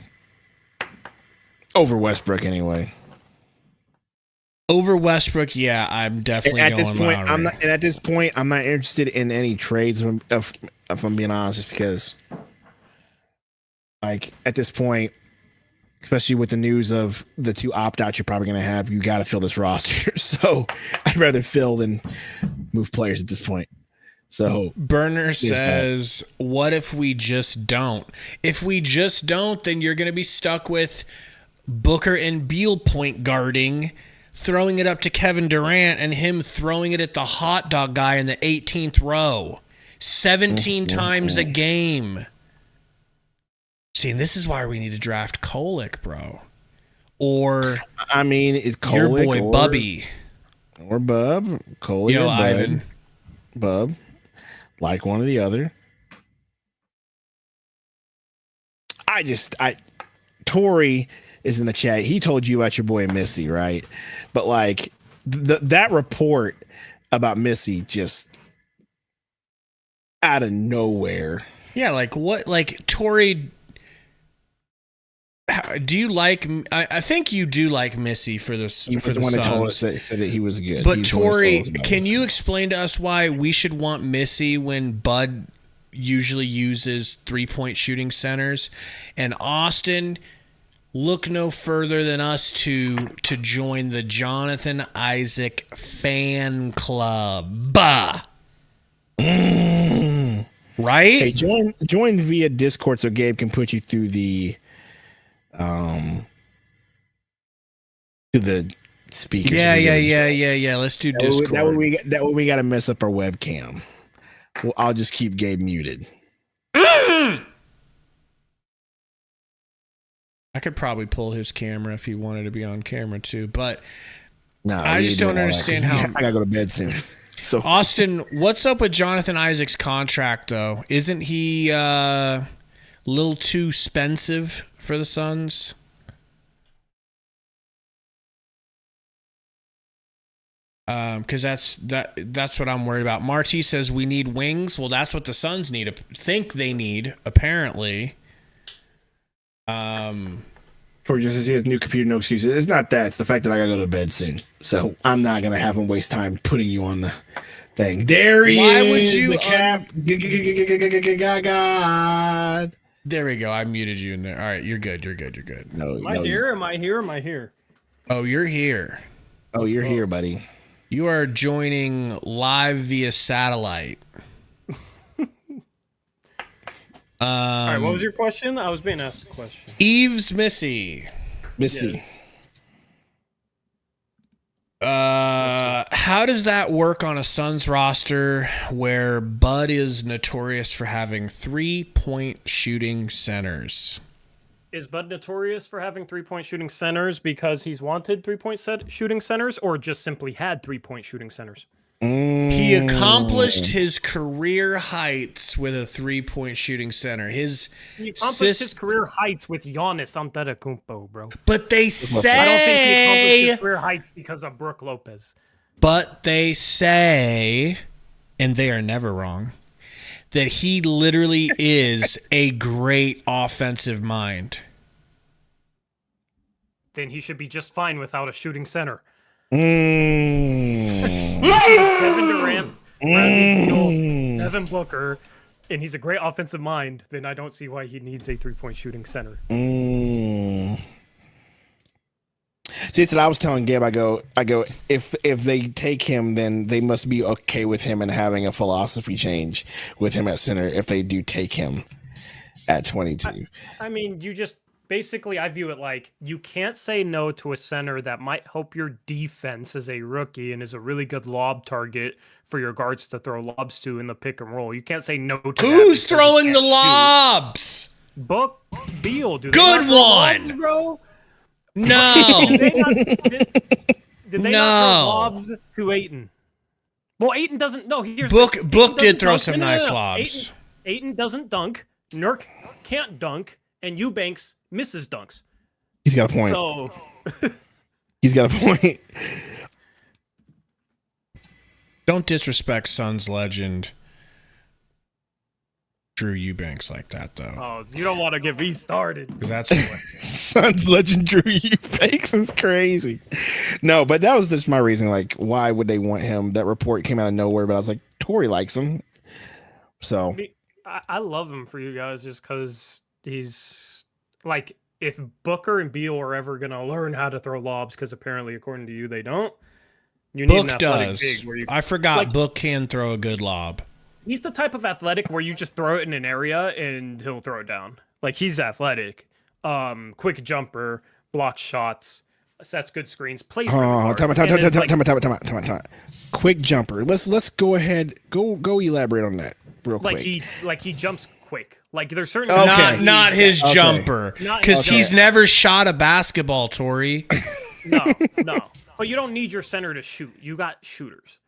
A: Over Westbrook, anyway.
B: Over Westbrook, yeah, I'm definitely
A: at
B: going
A: this point.
B: Lowry.
A: At this point, I'm not interested in any trades. If I'm being honest, just because, like, at this point, especially with the news of the 2 opt-outs you're probably going to have, you got to fill this roster. So I'd rather fill than move players at this point. So
B: Burner says, what if we just don't? If we just don't, then you're going to be stuck with Booker and Beal point guarding, throwing it up to Kevin Durant, and him throwing it at the hot dog guy in the 18th row 17 times a game. See, and this is why we need to draft Kolek, bro. Or
A: I mean, it's Kolek
B: your boy Bubby.
A: Or Bub. Kolek or Bub.
B: Ivan.
A: Bub. Like one or the other. Tori is in the chat. He told you about your boy Missy, right? But like that report about Missy just out of nowhere.
B: Yeah, like what? Like Tori, do you like? I think you do like Missy for this.
A: He was the one that told us that said that he was good.
B: But Tori, can you explain to us why we should want Missy when Bud usually uses 3-point shooting centers, and Austin? Look no further than us to join the Jonathan Isaac fan club. Bah. Right?
A: Hey, join via Discord so Gabe can put you through the to the speakers.
B: Yeah. Let's do Discord.
A: That way we got to mess up our webcam. Well, I'll just keep Gabe muted.
B: I could probably pull his camera if he wanted to be on camera too, but
A: No,
B: I just don't understand how.
A: I gotta go to bed soon. So
B: Austin, what's up with Jonathan Isaac's contract though? Isn't he a little too expensive for the Suns? Because that's what I'm worried about. Marty says we need wings. Well, that's what the Suns think they need, apparently.
A: Tori just says he has new computer, no excuses. It's not that. It's the fact that I gotta go to bed soon. So I'm not gonna have him waste time putting you on the thing. There he
B: Why
A: is.
B: would you
A: the cap? God.
B: There we go. I muted you in there. All right, you're good. You're good.
A: No,
D: Am I here? Am I here? Am I here?
B: Oh, you're here.
A: Oh, you're here, buddy.
B: You are joining live via satellite.
D: All right, what was your question? I was being asked a question.
B: Eves Missy.
A: Missy.
B: How does that work on a Suns roster where Bud is notorious for having 3-point shooting centers?
D: Is Bud notorious for having 3-point shooting centers because he's wanted 3-point shooting centers, or just simply had 3-point shooting centers?
B: He accomplished his career heights with a 3-point shooting center.
D: He accomplished his career heights with Giannis Antetokounmpo, bro.
B: But they
D: I don't think he accomplished
B: say,
D: his career heights because of Brook Lopez.
B: but they say, and they are never wrong, that he literally is a great offensive mind.
D: Then he should be just fine without a shooting center.
A: Mm.
D: Kevin Durant, Bradley Beal, Devin Booker, and he's a great offensive mind, then I don't see why he needs a 3-point shooting center.
A: See, it's what I was telling Gabe. I go. If they take him, then they must be okay with him and having a philosophy change with him at center. If they do take him at 22,
D: I mean, you just basically, I view it like you can't say no to a center that might help your defense as a rookie and is a really good lob target for your guards to throw lobs to in the pick and roll. You can't say no to
B: Who's
D: that
B: throwing the lobs?
D: Book Beal, dude.
B: Good one,
D: bro.
B: No.
D: Did they not throw lobs to Ayton? Well, Ayton doesn't. No, here's
B: Book
D: Ayton
B: did
D: doesn't
B: throw
D: dunk.
B: some
D: No,
B: nice
D: no.
B: lobs.
D: Ayton doesn't dunk. Nurk can't dunk, and Eubanks misses dunks.
A: he's got a point.
D: So
A: He's got a point.
B: Don't disrespect Suns legend Drew Eubanks like that, though.
D: you don't want to get me started.
B: Because that's
A: Suns legend Drew Eubanks is crazy. No, but that was just my reason. Like, why would they want him? That report came out of nowhere, but I was like, Tory likes him. So
D: I love him for you guys just because he's like, if Booker and Beal are ever going to learn how to throw lobs, because apparently, according to you, they don't. You need an
B: Book
D: athletic
B: does.
D: big where you,
B: I forgot
D: like,
B: Book can throw a good lob.
D: he's the type of athletic where you just throw it in an area and he'll throw it down. Like, he's athletic. Quick jumper, blocks shots, sets good screens, plays really hard.
A: Time out. Quick jumper. Let's go ahead. Go elaborate on that real quick.
D: He jumps quick. Like, there's certain
A: Okay.
B: Not his jumper.
D: Not
B: Because
D: his
B: he's
D: jumper.
B: never shot a basketball, Tori.
D: No. But you don't need your center to shoot. You got shooters.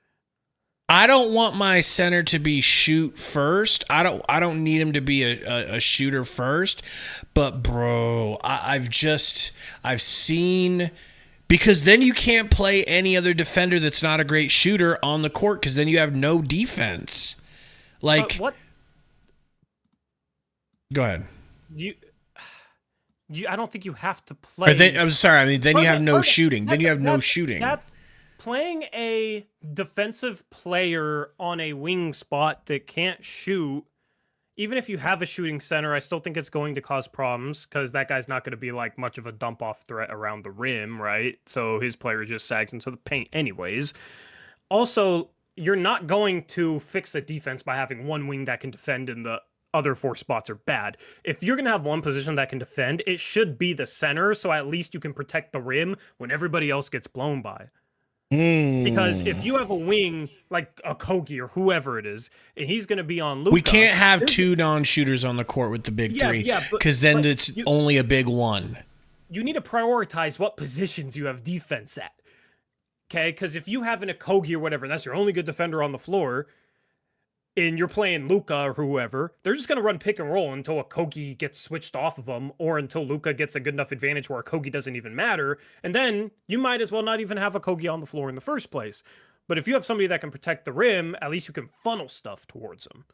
B: I don't want my center to be shoot first. I don't need him to be a shooter first. But bro, I've seen, because then you can't play any other defender that's not a great shooter on the court, because then you have no defense. Like,
D: What?
B: Go ahead.
D: I don't think you have to play.
B: I'm sorry. I mean, then you have no
D: Perfect.
B: shooting. Then you have no shooting.
D: That's playing a defensive player on a wing spot that can't shoot. Even if you have a shooting center, I still think it's going to cause problems because that guy's not going to be like much of a dump off threat around the rim, right? So his player just sags into the paint anyways. Also, you're not going to fix a defense by having one wing that can defend and the other four spots are bad. If you're going to have one position that can defend, it should be the center, so at least you can protect the rim when everybody else gets blown by. Because if you have a wing like a Kogi or whoever it is, and he's going to be on Luka,
B: We can't have two non-shooters on the court with the big three,
D: yeah,
B: because then
D: but
B: it's only a big one.
D: you need to prioritize what positions you have defense at. Okay, because if you have an Okogie or whatever, and that's your only good defender on the floor, and you're playing Luka or whoever, they're just going to run pick and roll until Okogie gets switched off of them, or until Luka gets a good enough advantage where Okogie doesn't even matter. And then you might as well not even have Okogie on the floor in the first place. But if you have somebody that can protect the rim, at least you can funnel stuff towards them.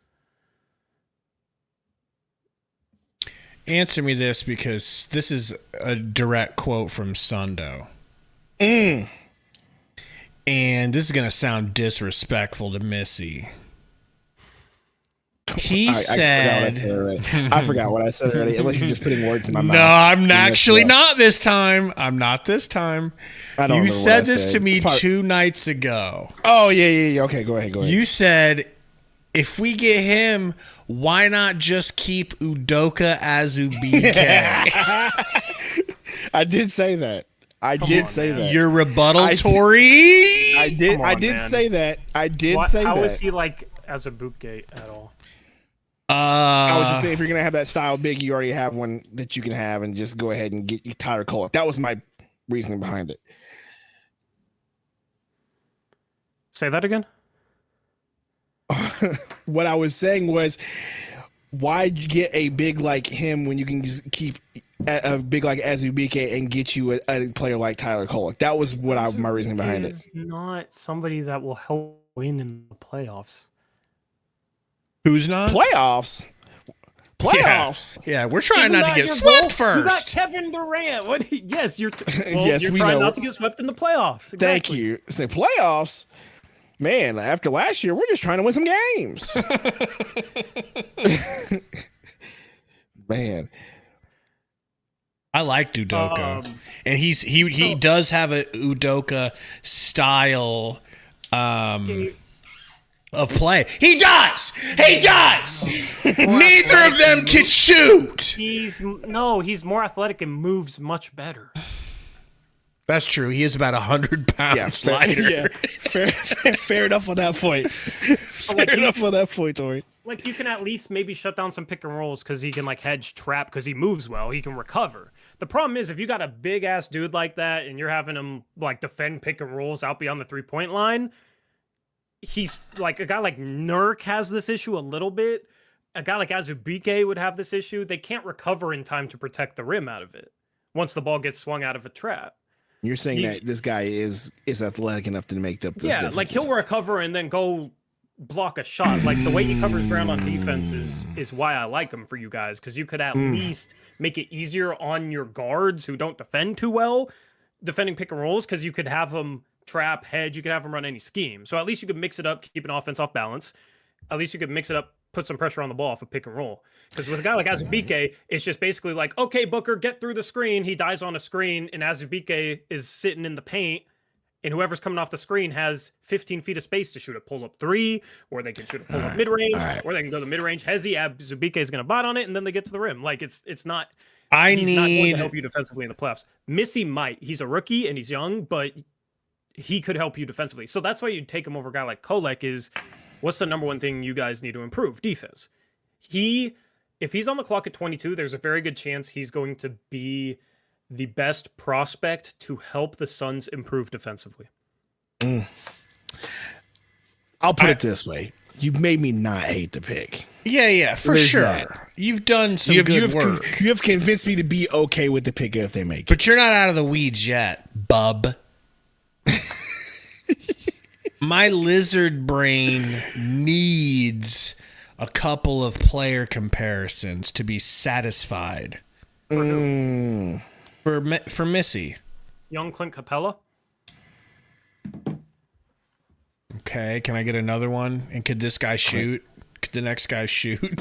B: Answer me this, because this is a direct quote from Sundo.
A: Mm.
B: And this is going to sound disrespectful to Missy. He said...
A: I forgot what I said already, unless you're just putting words in my mouth.
B: No, I'm actually not this time. I'm not this time. You said this to me 2 nights ago.
A: Oh, yeah. Okay, go ahead.
B: You said, if we get him, why not just keep Udoka Azubuike?
A: I did say that. I did say that.
B: Your rebuttal, Tori?
A: I did. I did say that. I did say that.
D: How is he like Azubuike at all?
A: I was just saying, if you're gonna have that style big, you already have one that you can have, and just go ahead and get you Tyler Cole. That was my reasoning behind it.
D: Say that again.
A: What I was saying was, why'd you get a big like him when you can just keep a big like Azubuike and get you a player like Tyler Cole? That was what my reasoning behind it.
D: Not somebody that will help win in the playoffs.
B: Who's not?
A: Playoffs.
B: Yeah, we're trying not to get swept first.
D: You got Kevin Durant. What? Yes, you're.
A: Yes,
D: you're trying not to get swept in the playoffs. Exactly.
A: Thank you. Say playoffs. Man, after last year, we're just trying to win some games. Man,
B: I like Udoka, and he does have a Udoka style of play. He does. Neither of them can shoot.
D: He's more athletic and moves much better.
B: That's true. He is about 100 pounds lighter.
A: Yeah, fair enough on that point. Fair enough on that point, Tori.
D: Like, you can at least maybe shut down some pick and rolls because he can like hedge trap because he moves well. He can recover. The problem is if you got a big ass dude like that and you're having him like defend pick and rolls out beyond the 3-point line, he's like a guy like Nurk has this issue a little bit. A guy like Azubuike would have this issue. They can't recover in time to protect the rim out of it once the ball gets swung out of a trap.
A: You're saying that this guy is athletic enough to make up this difference.
D: Like he'll recover and then go block a shot. Like the way he covers ground on defense is why I like him for you guys, because you could at least make it easier on your guards who don't defend too well defending pick and rolls, because you could have them trap, hedge, you could have them run any scheme. So at least you could mix it up, keep an offense off balance. At least you could mix it up, put some pressure on the ball off a pick and roll. Because with a guy like Azubuike, it's just basically like, okay, Booker, get through the screen. He dies on a screen, and Azubuike is sitting in the paint, and whoever's coming off the screen has 15 feet of space to shoot a pull-up three, or they can shoot a pull-up mid-range, or they can go to the mid-range. Azubuike is going to bot on it, and then they get to the rim. Like, it's not... He's not going to help you defensively in the playoffs. Missy might. He's a rookie, and he's young, but he could help you defensively. So that's why you'd take him over a guy like Kolek is... What's the number one thing you guys need to improve? Defense. If he's on the clock at 22, there's a very good chance he's going to be the best prospect to help the Suns improve defensively.
A: I'll put it this way. You made me not hate the pick.
B: Yeah, for sure. That. You've done some good work.
A: You have convinced me to be okay with the pick if they make it.
B: But you're not out of the weeds yet, bub. My lizard brain needs a couple of player comparisons to be satisfied. For Missy.
D: Young Clint Capella.
B: Okay, can I get another one? And could this guy shoot? Could the next guy shoot?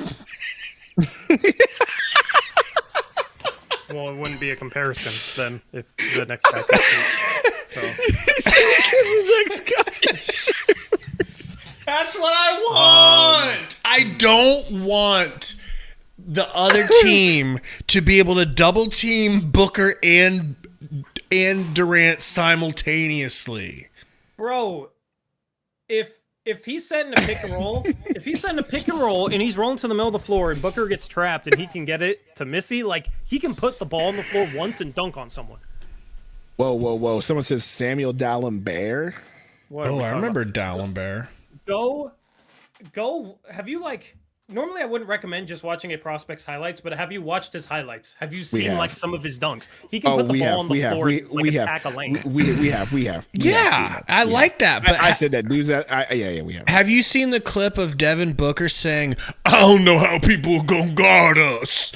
D: Well, it wouldn't be a comparison then if the next guy could shoot. So.
A: The next guy.
B: That's what I want. I don't want the other team to be able to double team Booker and Durant simultaneously.
D: Bro, if if he's setting a pick and roll, and he's rolling to the middle of the floor and Booker gets trapped and he can get it to Missy, like he can put the ball on the floor once and dunk on someone.
A: Whoa. Someone says Samuel Dalembert.
B: I remember Dalembert.
D: Go. Have you normally I wouldn't recommend just watching a prospect's highlights, but have you watched his highlights? Have you seen like some of his dunks? He can put the ball on the floor and attack a lane.
A: We have.
B: Yeah, I like that. But
A: I said that, dudes. Yeah, we have.
B: Have you seen the clip of Devin Booker saying, "I don't know how people are gonna guard us"?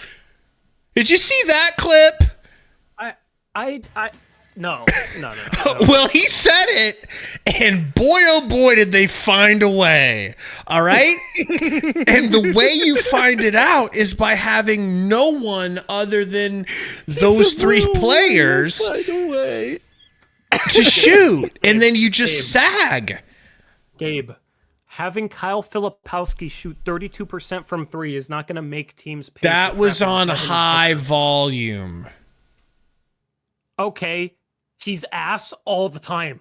B: Did you see that clip?
D: No.
B: Well, he said it, and boy, oh boy, did they find a way. All right? And the way you find it out is by having no one other than those three players to shoot, and then you just sag.
D: Gabe, having Kyle Filipowski shoot 32% from three is not going to make teams pay.
B: That was on high volume.
D: Okay. He's ass all the time.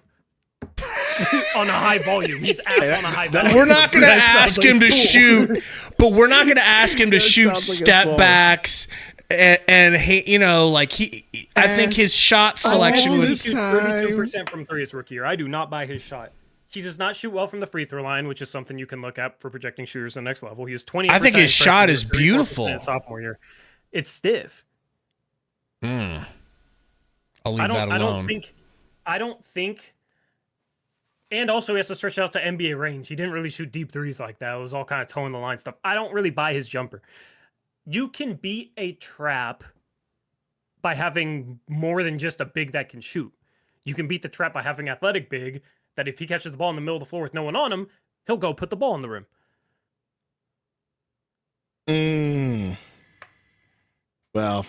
D: On a high volume. He's ass on a high volume.
B: We're not going to ask him to shoot, but we're not going to ask him to shoot step backs and he, I think his shot selection would
D: 32% from three his rookie year. I do not buy his shot. He does not shoot well from the free throw line, which is something you can look at for projecting shooters to the next level. He is 20%.
B: I think his shot is beautiful.
D: Sophomore year. It's stiff.
B: I'll leave that alone.
D: I don't think. And also, he has to stretch out to NBA range. He didn't really shoot deep threes like that. It was all kind of toeing the line stuff. I don't really buy his jumper. You can beat a trap by having more than just a big that can shoot. You can beat the trap by having athletic big that if he catches the ball in the middle of the floor with no one on him, he'll go put the ball in the rim.
A: Well,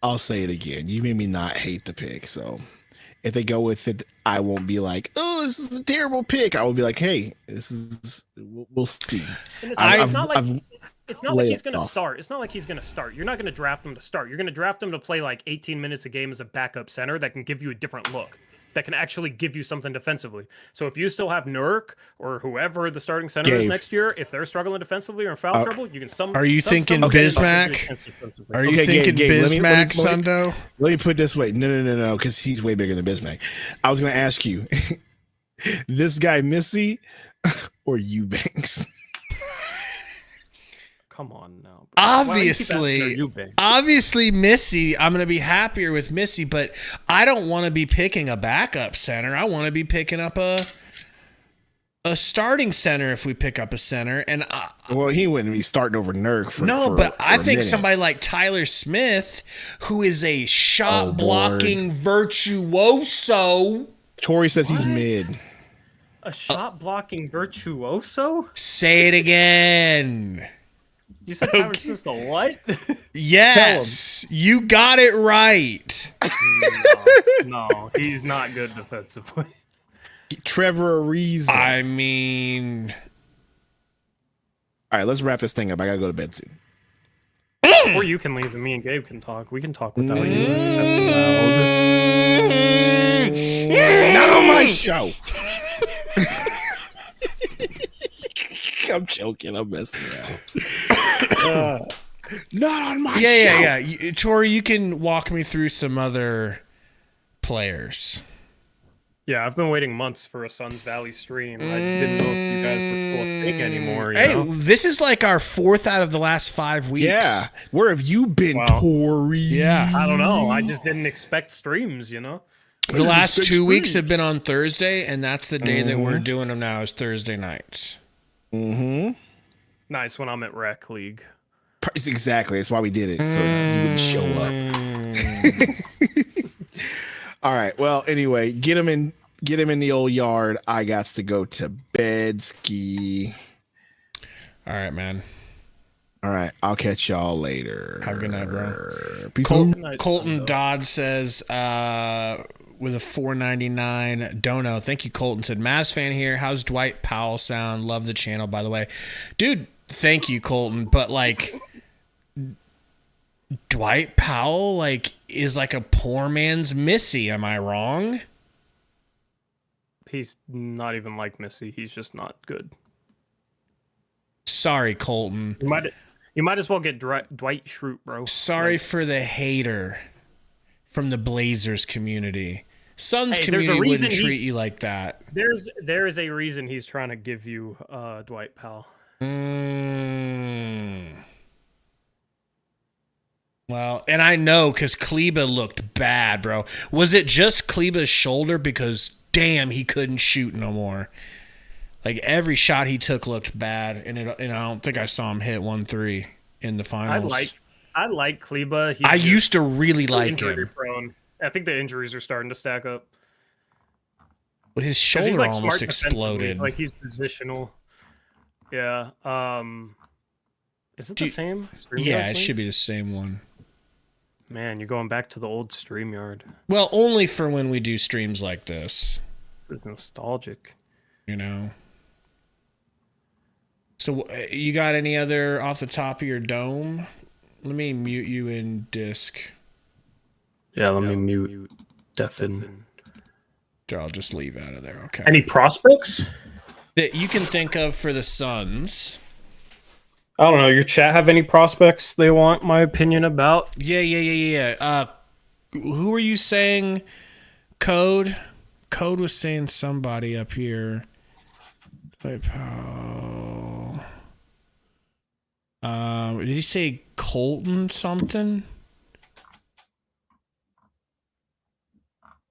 A: I'll say it again. You made me not hate the pick. So if they go with it, I won't be like, oh, this is a terrible pick. I will be like, hey, we'll see.
D: It's not like he's going to start. It's not like he's going to start. You're not going to draft him to start. You're going to draft him to play like 18 minutes a game as a backup center that can give you a different look, that can actually give you something defensively. So if you still have Nurk or whoever the starting center is next year, if they're struggling defensively or in foul trouble, you can
B: Are you thinking Bismack? Are you thinking Bismack, Sundo?
A: Let me put it this way. No, because he's way bigger than Bismack. I was going to ask you, this guy Missy or Eubanks?
D: Come on now.
B: Obviously, Missy. I'm going to be happier with Missy, but I don't want to be picking a backup center. I want to be picking up a starting center if we pick up a center. And
A: well, he wouldn't be starting over Nurk
B: but I think somebody like Tyler Smith, who is a shot blocking virtuoso.
A: Tori says he's mid.
D: A shot blocking virtuoso?
B: Say it again.
D: You said Tyler Smith's a what?
B: Yes, you got it right.
D: No, he's not good defensively.
A: Trevor Ariza.
B: I mean,
A: all right, let's wrap this thing up. I gotta go to bed soon.
D: Or you can leave and me and Gabe can talk. We can talk without you.
A: Not on my show. I'm joking. I'm messing around. Not on my show.
B: Yeah. Tori, you can walk me through some other players.
D: Yeah, I've been waiting months for a Suns Valley stream. I didn't know if you guys were still a thing anymore. You know?
B: This is like our fourth out of the last 5 weeks.
A: Yeah. Where have you been, Tori?
B: Yeah.
D: I don't know. I just didn't expect streams, you know?
B: The last 2 weeks have been on Thursday, and that's the day that we're doing them now is Thursday nights.
D: Nice when I'm at Rec League.
A: Exactly. That's why we did it. So you wouldn't show up. All right. Well, anyway, get him in the old yard. I got to go to bed. Ski.
B: All right, man.
A: All right. I'll catch y'all later.
B: Have a good night, bro.
A: Peace
B: Colton Dodd says, with a $4.99 dono. Thank you, Colton. Said, Mavs fan here. How's Dwight Powell sound? Love the channel, by the way. Dude, thank you, Colton. But, like, Dwight Powell, like, is like a poor man's Missy. Am I wrong?
D: He's not even like Missy. He's just not good.
B: Sorry, Colton.
D: You might as well get Dwight Schrute, bro.
B: Sorry for the hater from the Blazers community. Suns community wouldn't treat you like that.
D: There is a reason he's trying to give you Dwight Powell.
B: Well, and I know because Kleba looked bad, bro. Was it just Kleba's shoulder? Because damn, he couldn't shoot no more. Like every shot he took looked bad, and I don't think I saw him hit 1-3 in the finals.
D: I like Kleba.
B: I used to really like him.
D: Prone. I think the injuries are starting to stack up.
B: But his shoulder almost exploded.
D: Like he's positional. Yeah. Is it the same?
B: Yeah, it should be the same one.
D: Man, you're going back to the old StreamYard.
B: Well, only for when we do streams like this.
D: It's nostalgic.
B: You know. So, you got any other off the top of your dome? Let me mute you in disc.
D: Yeah, let me mute deafen.
B: I'll just leave out of there. Okay.
D: Any prospects
B: that you can think of for the Suns?
D: I don't know. Your chat have any prospects they want my opinion about?
B: Yeah. Who are you saying? Code was saying somebody up here. Did he say Colton something?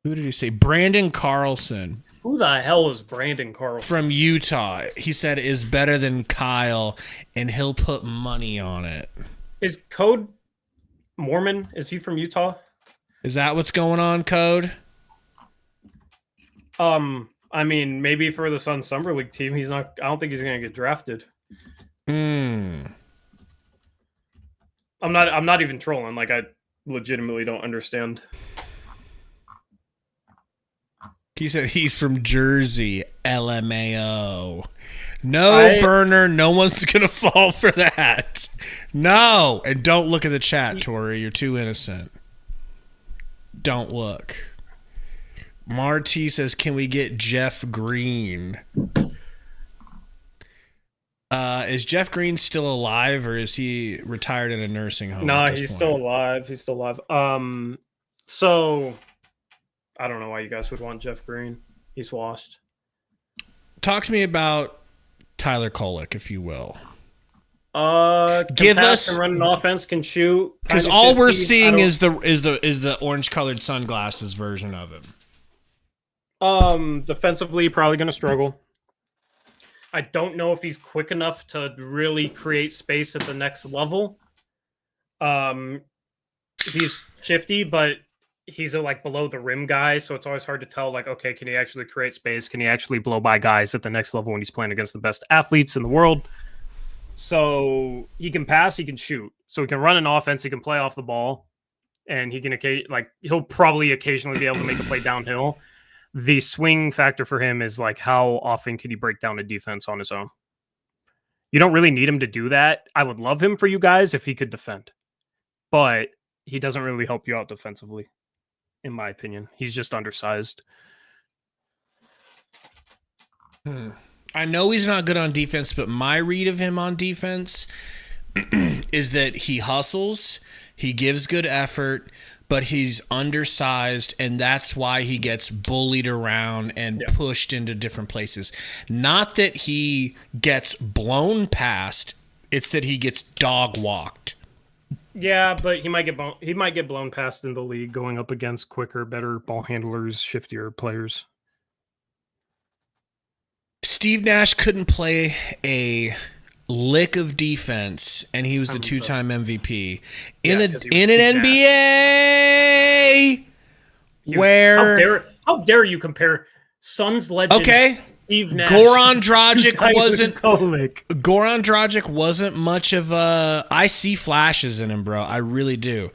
B: Who did he say? Brandon Carlson.
D: Who the hell is Brandon Carlson?
B: From Utah. He said is better than Kyle, and he'll put money on it.
D: Is Code Mormon? Is he from Utah?
B: Is that what's going on, Code?
D: I mean, maybe for the Suns Summer League team, he's not. I don't think he's going to get drafted.
B: I'm
D: not even trolling. Like, I legitimately don't understand.
B: He said he's from Jersey, LMAO. No, Burner, no one's going to fall for that. No. And don't look at the chat, Tori. You're too innocent. Don't look. Marty says, can we get Jeff Green? Is Jeff Green still alive, or is he retired in a nursing home?
D: No, he's still alive. He's still alive. So I don't know why you guys would want Jeff Green. He's washed.
B: Talk to me about Tyler Kolek, if you will.
D: Give us and run an offense, can shoot.
B: Because all we're seeing is the orange colored sunglasses version of him.
D: Defensively, probably going to struggle. I don't know if he's quick enough to really create space at the next level. He's shifty, but he's a below the rim guy, so it's always hard to tell. Like, okay, can he actually create space? Can he actually blow by guys at the next level when he's playing against the best athletes in the world? So he can pass, he can shoot, so he can run an offense, he can play off the ball, and he can he'll probably occasionally be able to make a play downhill. The swing factor for him is how often can he break down a defense on his own? You don't really need him to do that. I would love him for you guys if he could defend, but he doesn't really help you out defensively, in my opinion. He's just undersized.
B: I know he's not good on defense, but my read of him on defense is that he hustles, he gives good effort, but he's undersized, and that's why he gets bullied around and pushed into different places. Not that he gets blown past, it's that he gets dog walked.
D: Yeah, but he might get blown past in the league going up against quicker, better ball handlers, shiftier players.
B: Steve Nash couldn't play a lick of defense, and he was the two-time MVP in an NBA where
D: how dare you compare Suns legend Steve Nash?
B: Goran Dragic wasn't much of a. I see flashes in him, bro. I really do.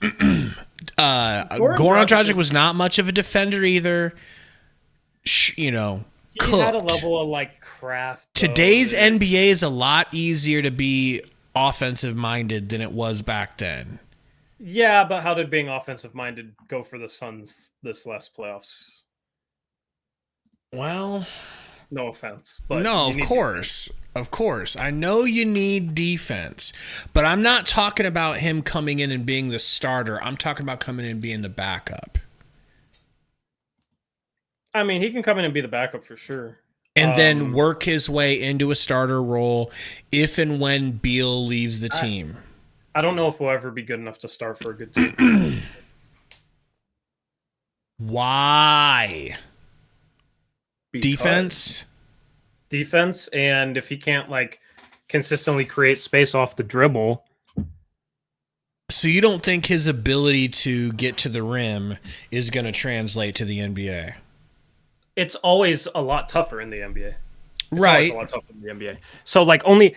B: Goran Dragic was not much of a defender either. He had
D: a level of craft.
B: Today's NBA is a lot easier to be offensive minded than it was back then.
D: Yeah, but how did being offensive minded go for the Suns this last playoffs?
B: Well,
D: No offense, but
B: no,
D: you
B: of
D: need
B: course. Of course. I know you need defense, but I'm not talking about him coming in and being the starter. I'm talking about coming in and being the backup.
D: I mean, he can come in and be the backup for sure.
B: And then work his way into a starter role if and when Beal leaves the team.
D: I don't know if we'll ever be good enough to start for a good team.
B: Why?
D: Because
B: Defense?
D: and if he can't like consistently create space off the dribble,
B: So you don't think his ability to get to the rim is going to translate to the NBA?
D: it's always a lot tougher in the NBA. It's
B: Right.
D: always a lot tougher in the NBA. So like only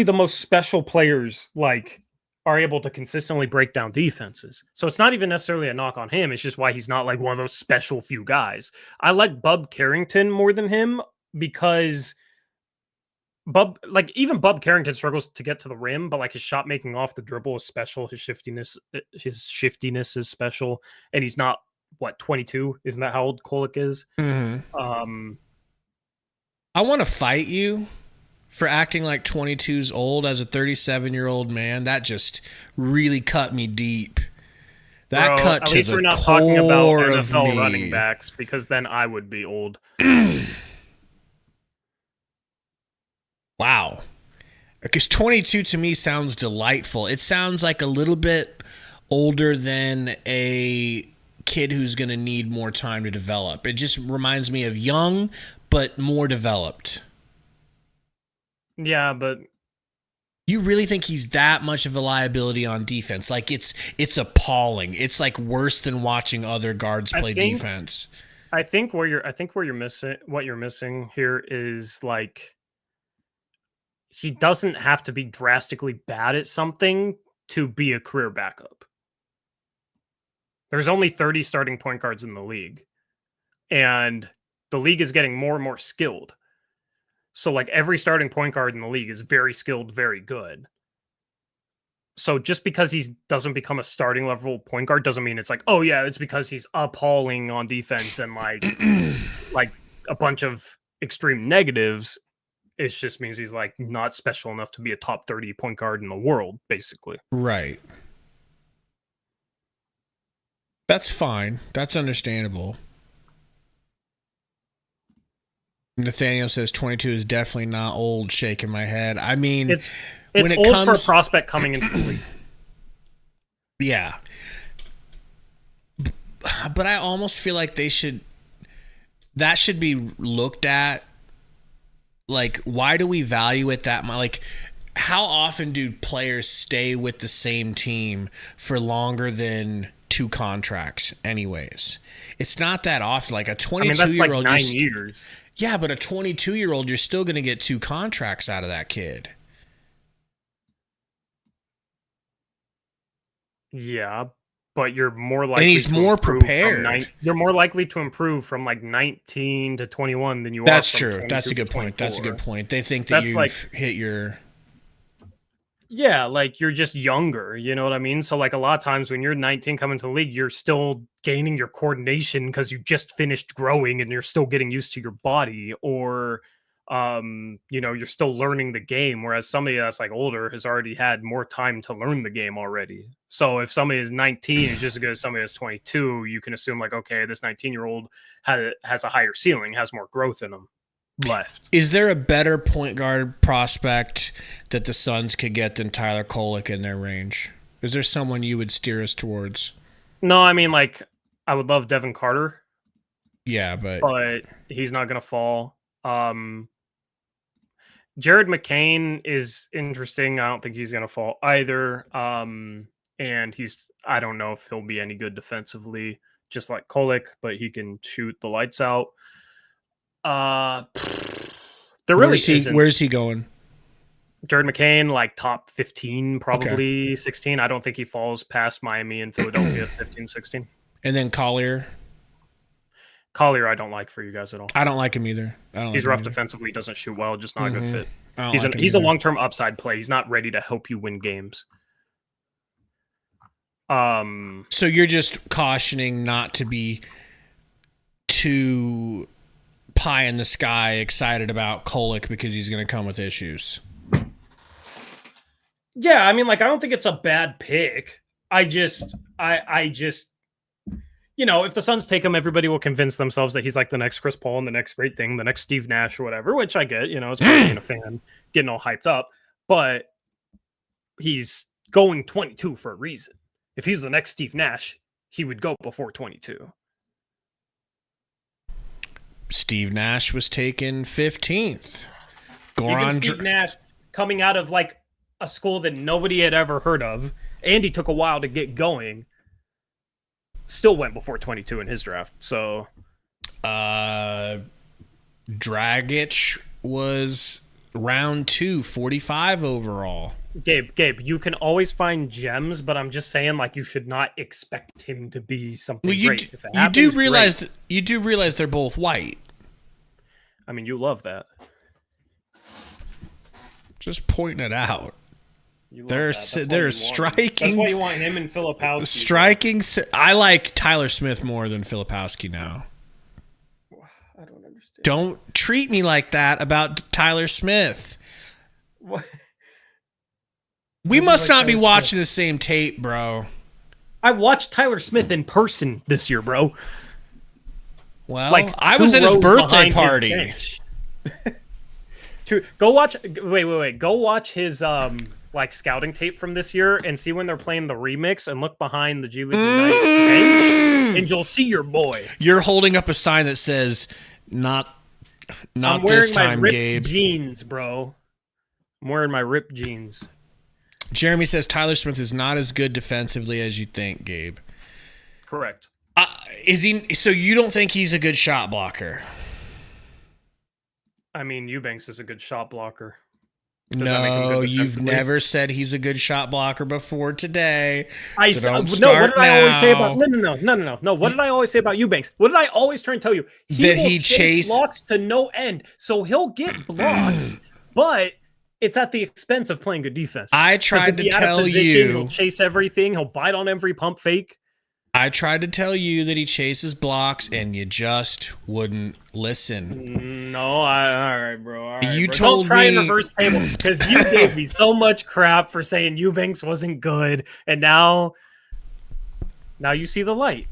D: the most special players like are able to consistently break down defenses. So it's not even necessarily a knock on him. It's just why he's not like one of those special few guys. I like Bub Carrington more than him because even Bub Carrington struggles to get to the rim, but like his shot making off the dribble is special. His shiftiness is special, and he's not 22. Isn't that how old Kolek is?
B: Mm-hmm. I want to fight you for acting like 22's old as a 37-year-old man. That just really cut me deep. That
D: Bro,
B: cut
D: at
B: to
D: least
B: the
D: we're not talking about
B: core of
D: NFL
B: me.
D: running backs because then I would be old.
B: Wow. Because 22 to me sounds delightful. It sounds like a little bit older than a kid who's going to need more time to develop. It just reminds me of young, but more developed.
D: Yeah, but
B: You really think he's that much of a liability on defense? Like it's appalling. It's like worse than watching other guards play defense.
D: I think what you're missing here is like he doesn't have to be drastically bad at something to be a career backup. There's only 30 starting point guards in the league, and the league is getting more and more skilled. So like every starting point guard in the league is very skilled, very good. So just because he doesn't become a starting level point guard doesn't mean it's like, oh yeah, it's because he's appalling on defense and like a bunch of extreme negatives. It just means he's like not special enough to be a top 30 point guard in the world, basically.
B: Right. That's fine. That's understandable. Nathaniel says 22 is definitely not old, shaking my head. I mean,
D: It's old for a prospect coming into the league.
B: Yeah. But I almost feel like that should be looked at. Like, why do we value it that much? Like, how often do players stay with the same team for longer than 2 contracts anyways? It's not that often. Like a 22-year-old,
D: that's like 9 years.
B: Yeah, but a 22-year-old, you're still going to get 2 contracts out of that kid.
D: Yeah, but you're more likely
B: and he's more prepared.
D: You're more likely to improve from like 19 to 21 than you
B: That's
D: are from
B: true. That's a good point. That's a good point. They think that you've hit your...
D: Yeah, like you're just younger, you know what I mean? So like a lot of times when you're 19 coming to the league, you're still gaining your coordination because you just finished growing and you're still getting used to your body, or you're still learning the game, whereas somebody that's like older has already had more time to learn the game already. So if somebody is 19 is just as good as somebody that's 22, you can assume like, okay, this 19-year-old has a higher ceiling, has more growth in them left.
B: Is there a better point guard prospect that the Suns could get than Tyler Kolek in their range? Is there someone you would steer us towards?
D: No, I mean, like, I would love Devin Carter.
B: Yeah, but
D: he's not going to fall. Jared McCain is interesting. I don't think he's going to fall either. And I don't know if he'll be any good defensively, just like Kolek, but he can shoot the lights out. There really isn't.
B: Where's he going?
D: Jared McCain, like top 15, probably okay. 16. I don't think he falls past Miami and Philadelphia 15, 16.
B: And then Collier,
D: I don't like for you guys at all.
B: I don't like him either.
D: He's rough defensively, doesn't shoot well, just not a good fit. He's a long-term upside play. He's not ready to help you win games.
B: So you're just cautioning not to be too pie in the sky excited about Kolek because he's going to come with issues.
D: Yeah, I mean, like, I don't think it's a bad pick. I just, you know, if the Suns take him, everybody will convince themselves that he's like the next Chris Paul and the next great thing, the next Steve Nash or whatever, which I get, you know, it's part of being a fan, getting all hyped up. But he's going 22 for a reason. If he's the next Steve Nash, he would go before 22.
B: Steve Nash was taken 15th.
D: Even Steve Nash coming out of like a school that nobody had ever heard of, and he took a while to get going, still went before 22 in his draft. So
B: Dragic was round 2, 45 overall.
D: Gabe, you can always find gems, but I'm just saying, like, you should not expect him to be something great. If it happens,
B: you do realize they're both white.
D: I mean, you love that.
B: Just pointing it out.
D: They're
B: striking.
D: That's why you want him and Filipowski.
B: Striking. I like Tyler Smith more than Filipowski now.
D: I don't understand.
B: Don't treat me like that about Tyler Smith.
D: What?
B: We must not be watching the same tape, bro.
D: I watched Tyler Smith in person this year, bro.
B: Well,
D: like,
B: I was at his birthday party.
D: Go watch. Wait. Go watch his like scouting tape from this year and see when they're playing the remix and look behind the G League Ignite bench, and you'll see your boy.
B: You're holding up a sign that says "Not
D: I'm
B: this
D: wearing
B: time,
D: my ripped
B: Gabe."
D: Jeans, bro. I'm wearing my ripped jeans.
B: Jeremy says Tyler Smith is not as good defensively as you think, Gabe.
D: Correct.
B: Is he? So you don't think he's a good shot blocker?
D: I mean, Eubanks is a good shot blocker.
B: No, you've never said he's a good shot blocker before today.
D: What did I always say about? No. What did I always say about Eubanks? What did I always try and tell you? He chase blocks to no end, so he'll get blocks, but it's at the expense of playing good defense.
B: I tried to tell you.
D: He'll chase everything. He'll bite on every pump fake.
B: I tried to tell you that he chases blocks, and you just wouldn't listen.
D: No, all right, bro. All right,
B: you
D: bro.
B: told
D: Don't try
B: me
D: and reverse table because you gave me so much crap for saying Eubanks wasn't good, and now you see the light.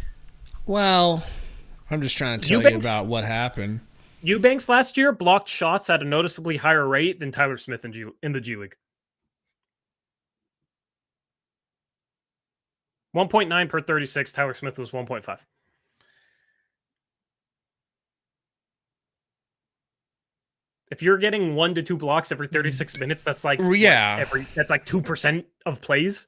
B: Well, I'm just trying to tell you about what happened.
D: Eubanks last year blocked shots at a noticeably higher rate than Tyler Smith in the G League. 1.9 per 36. Tyler Smith was 1.5. If you're getting 1 to 2 blocks every 36 minutes, that's like that's like 2% of plays.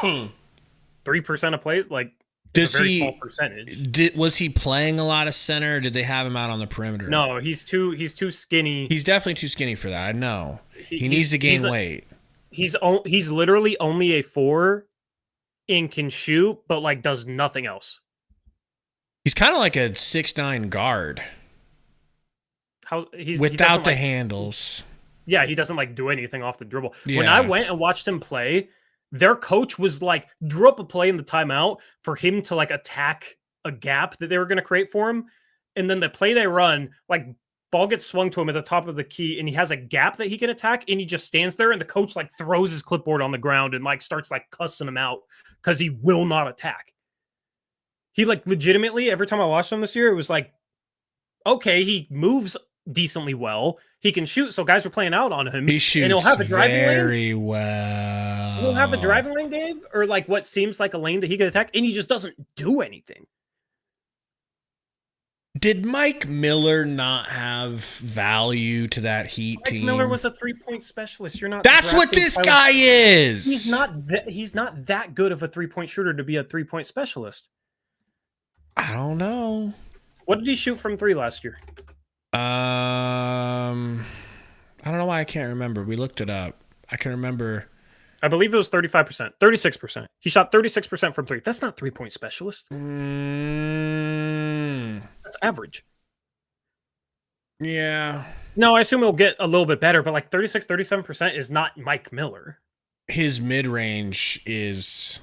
D: 3% of plays, like it's a very small percentage.
B: Was he playing a lot of center? Or did they have him out on the perimeter?
D: No, he's too skinny.
B: He's definitely too skinny for that. I know. He needs to gain weight.
D: He's literally only a 4 and can shoot, but like does nothing else.
B: He's kind of like a 6'9" guard. Without the handles.
D: Yeah, he doesn't like do anything off the dribble.
B: Yeah.
D: When I went and watched him play, their coach was like, drew up a play in the timeout for him to like attack a gap that they were going to create for him. And then the play they run, like ball gets swung to him at the top of the key and he has a gap that he can attack and he just stands there and the coach like throws his clipboard on the ground and like starts like cussing him out because he will not attack. He like legitimately, every time I watched him this year, it was like, okay, he moves decently well. He can shoot, so guys are playing out on him.
B: He shoots
D: and he'll have a driving
B: very
D: lane.
B: well.
D: He'll have a driving lane, Gabe, or like what seems like a lane that he could attack, and he just doesn't do anything.
B: Did Mike Miller not have value to that Heat team?
D: Mike Miller was a 3-point specialist. You're not.
B: That's what this guy is.
D: He's not that good of a 3-point shooter to be a 3-point specialist.
B: I don't know.
D: What did he shoot from 3 last year?
B: I don't know why I can't remember. We looked it up. I can remember.
D: I believe it was 35%, 36%. He shot 36% from 3. That's not 3-point specialist. That's average.
B: Yeah.
D: No, I assume he'll get a little bit better, but like 36, 37% is not Mike Miller.
B: His mid-range is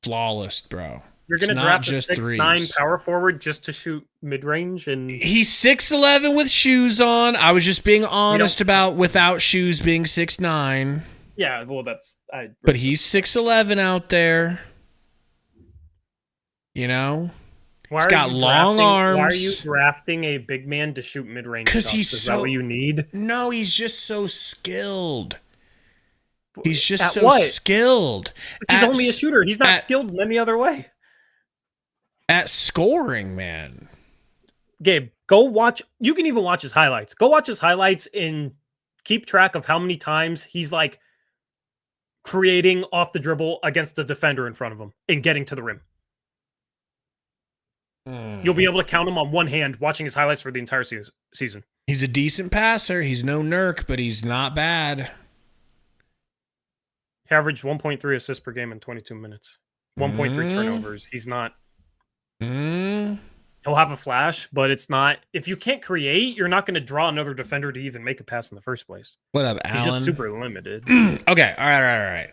B: flawless, bro.
D: You're going to draft a 6'9" power forward just to shoot mid-range? And
B: he's 6'11" with shoes on. I was just being honest about without shoes being 6'9".
D: Yeah, well,
B: but he's 6'11" out there. You know? He's got long arms.
D: Why are you drafting a big man to shoot mid-range?
B: Because
D: Is that what you need?
B: No, he's just so skilled. He's just skilled.
D: He's only a shooter. He's not skilled in any other way.
B: At scoring, man.
D: Gabe, go watch. You can even watch his highlights. Go watch his highlights and keep track of how many times he's like creating off the dribble against a defender in front of him and getting to the rim. You'll be able to count him on one hand watching his highlights for the entire season.
B: He's a decent passer. He's no Nurk, but he's not bad.
D: He averaged 1.3 assists per game in 22 minutes. 1.3 turnovers. He's not. He'll have a flash, but it's not. If you can't create, you're not going to draw another defender to even make a pass in the first place.
B: What up, Alan?
D: He's just super limited.
B: Okay. All right.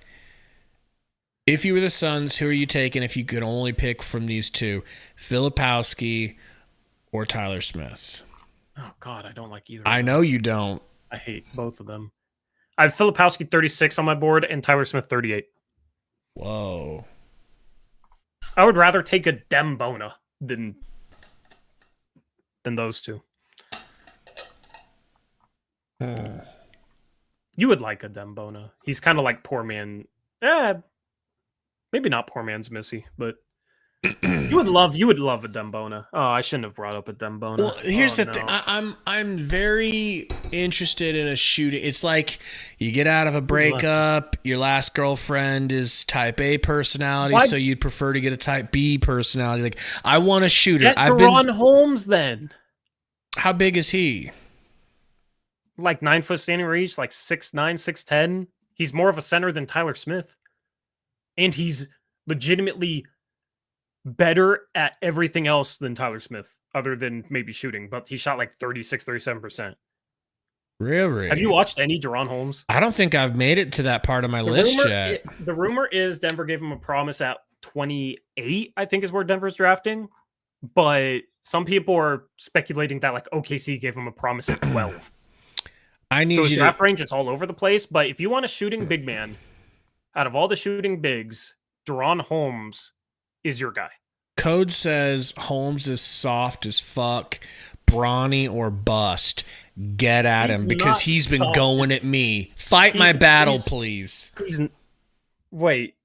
B: If you were the Suns, who are you taking if you could only pick from these two? Filipowski or Tyler Smith?
D: Oh, God, I don't like either.
B: I know you don't.
D: I hate both of them. I have Filipowski 36 on my board and Tyler Smith 38.
B: Whoa.
D: I would rather take a Dembona than those two. You would like a Dembona. He's kind of like poor man. Maybe not poor man's Missy, but you would love a Dembona. Oh, I shouldn't have brought up a Dembona.
B: Well, here's the thing. I'm very interested in a shooting. It's like you get out of a breakup. Your last girlfriend is type A personality, so you'd prefer to get a type B personality. Like I want a shooter.
D: Get De'Ron Holmes then.
B: How big is he?
D: Like 9 foot standing reach, like 6'9", 6'10". He's more of a center than Tyler Smith. And he's legitimately better at everything else than Tyler Smith, other than maybe shooting. But he shot like 36, 37%.
B: Really?
D: Have you watched any De'Ron Holmes?
B: I don't think I've made it to that part of my list yet.
D: The rumor is Denver gave him a promise at 28, I think is where Denver's drafting. But some people are speculating that like OKC gave him a promise at 12. So his draft range is all over the place. But if you want a shooting big man, out of all the shooting bigs, De'Ron Holmes is your guy.
B: Code says Holmes is soft as fuck, brawny or bust. Get at him because he's been going at me. Fight my battle, please.
D: Wait,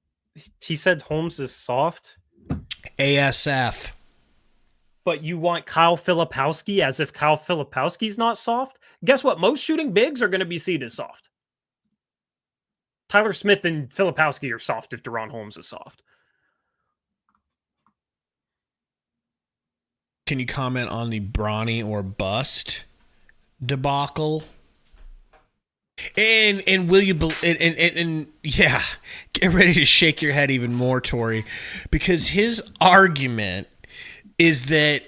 D: he said Holmes is soft?
B: ASF.
D: But you want Kyle Filipowski as if Kyle Filipowski's not soft? Guess what? Most shooting bigs are going to be seen as soft. Tyler Smith and Filipowski are soft if De'Ron Holmes is soft.
B: Can you comment on the brawny or bust debacle? And will you and yeah, get ready to shake your head even more, Tori, because his argument is that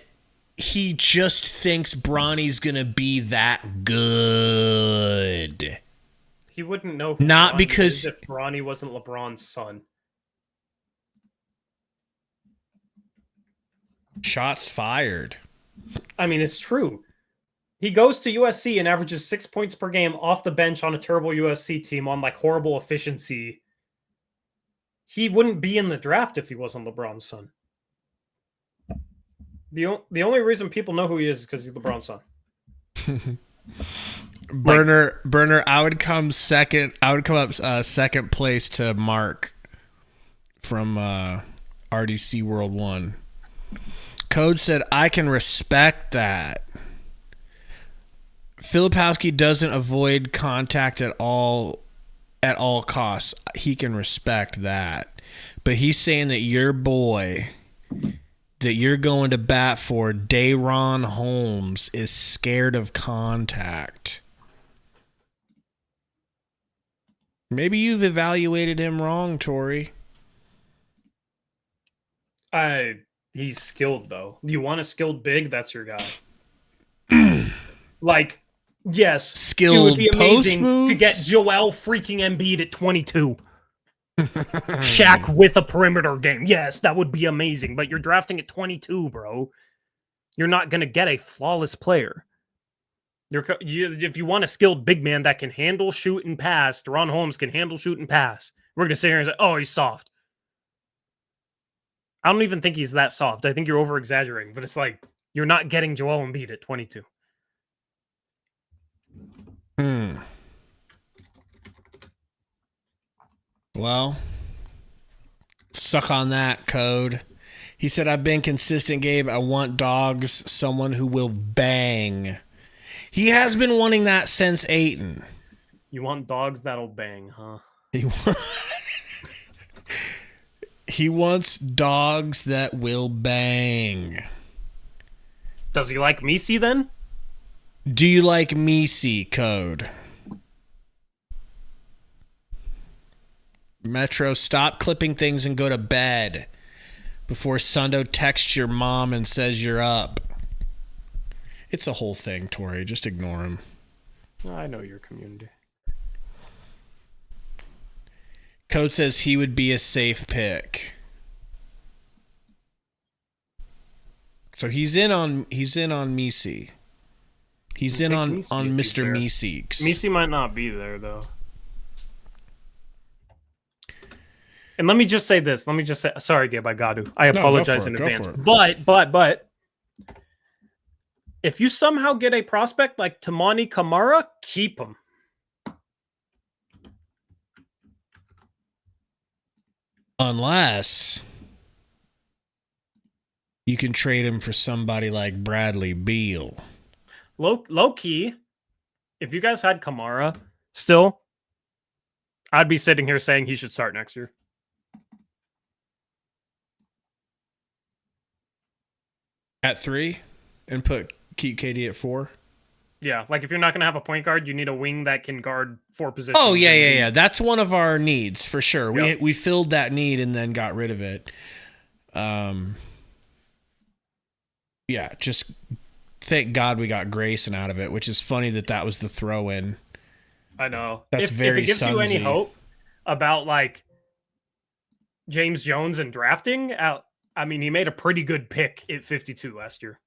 B: he just thinks Bronny's gonna be that good.
D: He wouldn't know who
B: not
D: Bronny
B: because
D: is if Bronny wasn't LeBron's son.
B: Shots fired.
D: I mean, it's true. He goes to USC and averages 6 points per game off the bench on a terrible USC team on like horrible efficiency. He wouldn't be in the draft if he wasn't LeBron's son. The only reason people know who he is because he's LeBron's son.
B: Burner, I would come second. I would come up second place to Mark from RDC World 1. Code said, I can respect that. Filipowski doesn't avoid contact at all costs. He can respect that. But he's saying that your boy that you're going to bat for, De'Ron Holmes, is scared of contact. Maybe you've evaluated him wrong, Tori.
D: He's skilled, though. You want a skilled big? That's your guy. Like, yes,
B: skilled
D: it would be amazing
B: post moves?
D: to get Joel freaking Embiid at 22. Shaq with a perimeter game. Yes, that would be amazing, but you're drafting at 22, bro. You're not going to get a flawless player. If you want a skilled big man that can handle, shoot, and pass, Deron Holmes can handle, shoot, and pass. We're going to sit here and say, oh, he's soft. I don't even think he's that soft. I think you're over-exaggerating, but it's like, you're not getting Joel Embiid at 22.
B: Well, suck on that, Code. He said, I've been consistent, Gabe. I want dogs, someone who will bang. He has been wanting that since Ayton.
D: You want dogs that'll bang, huh?
B: He wants dogs that will bang.
D: Does he like Misi then?
B: Do you like Misi, Code? Metro, stop clipping things and go to bed before Sundo texts your mom and says you're up. It's a whole thing, Tori. Just ignore him.
D: I know your community.
B: Code says he would be a safe pick. So he's in on Misi. He's in on Mr. Misi.
D: Misi might not be there though. And let me just say this. Sorry, Gabe, I got to. I apologize in advance. But if you somehow get a prospect like Tamani Kamara, keep him.
B: Unless you can trade him for somebody like Bradley Beal.
D: Low key, if you guys had Kamara still, I'd be sitting here saying he should start next year.
B: At 3 and keep KD at 4?
D: Yeah, like if you're not going to have a point guard, you need a wing that can guard 4 positions.
B: Oh, yeah. That's one of our needs for sure.
D: Yep.
B: We filled that need and then got rid of it. Yeah, just thank God we got Grayson out of it, which is funny that was the throw-in.
D: I know.
B: That's
D: if
B: very
D: it gives you any
B: Sunsy.
D: hope about like James Jones and drafting out, I mean, he made a pretty good pick at 52 last year.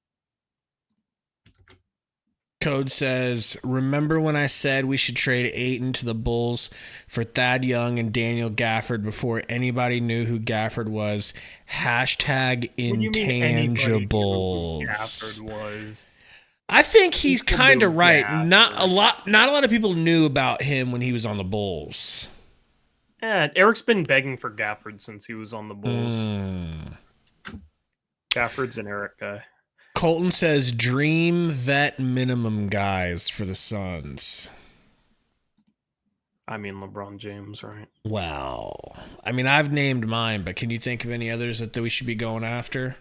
B: Code says, remember when I said we should trade Ayton to the Bulls for Thad Young and Daniel Gafford before anybody knew who Gafford was? Hashtag intangibles.
D: Gafford was.
B: I think he's kind of right.
D: Gafford.
B: Not a lot of people knew about him when he was on the Bulls.
D: Yeah, Eric's been begging for Gafford since he was on the Bulls. Gafford's an Eric guy.
B: Colton says dream vet minimum guys for the Suns.
D: I mean LeBron James, right?
B: Well, I mean, I've named mine, but can you think of any others that we should be going after?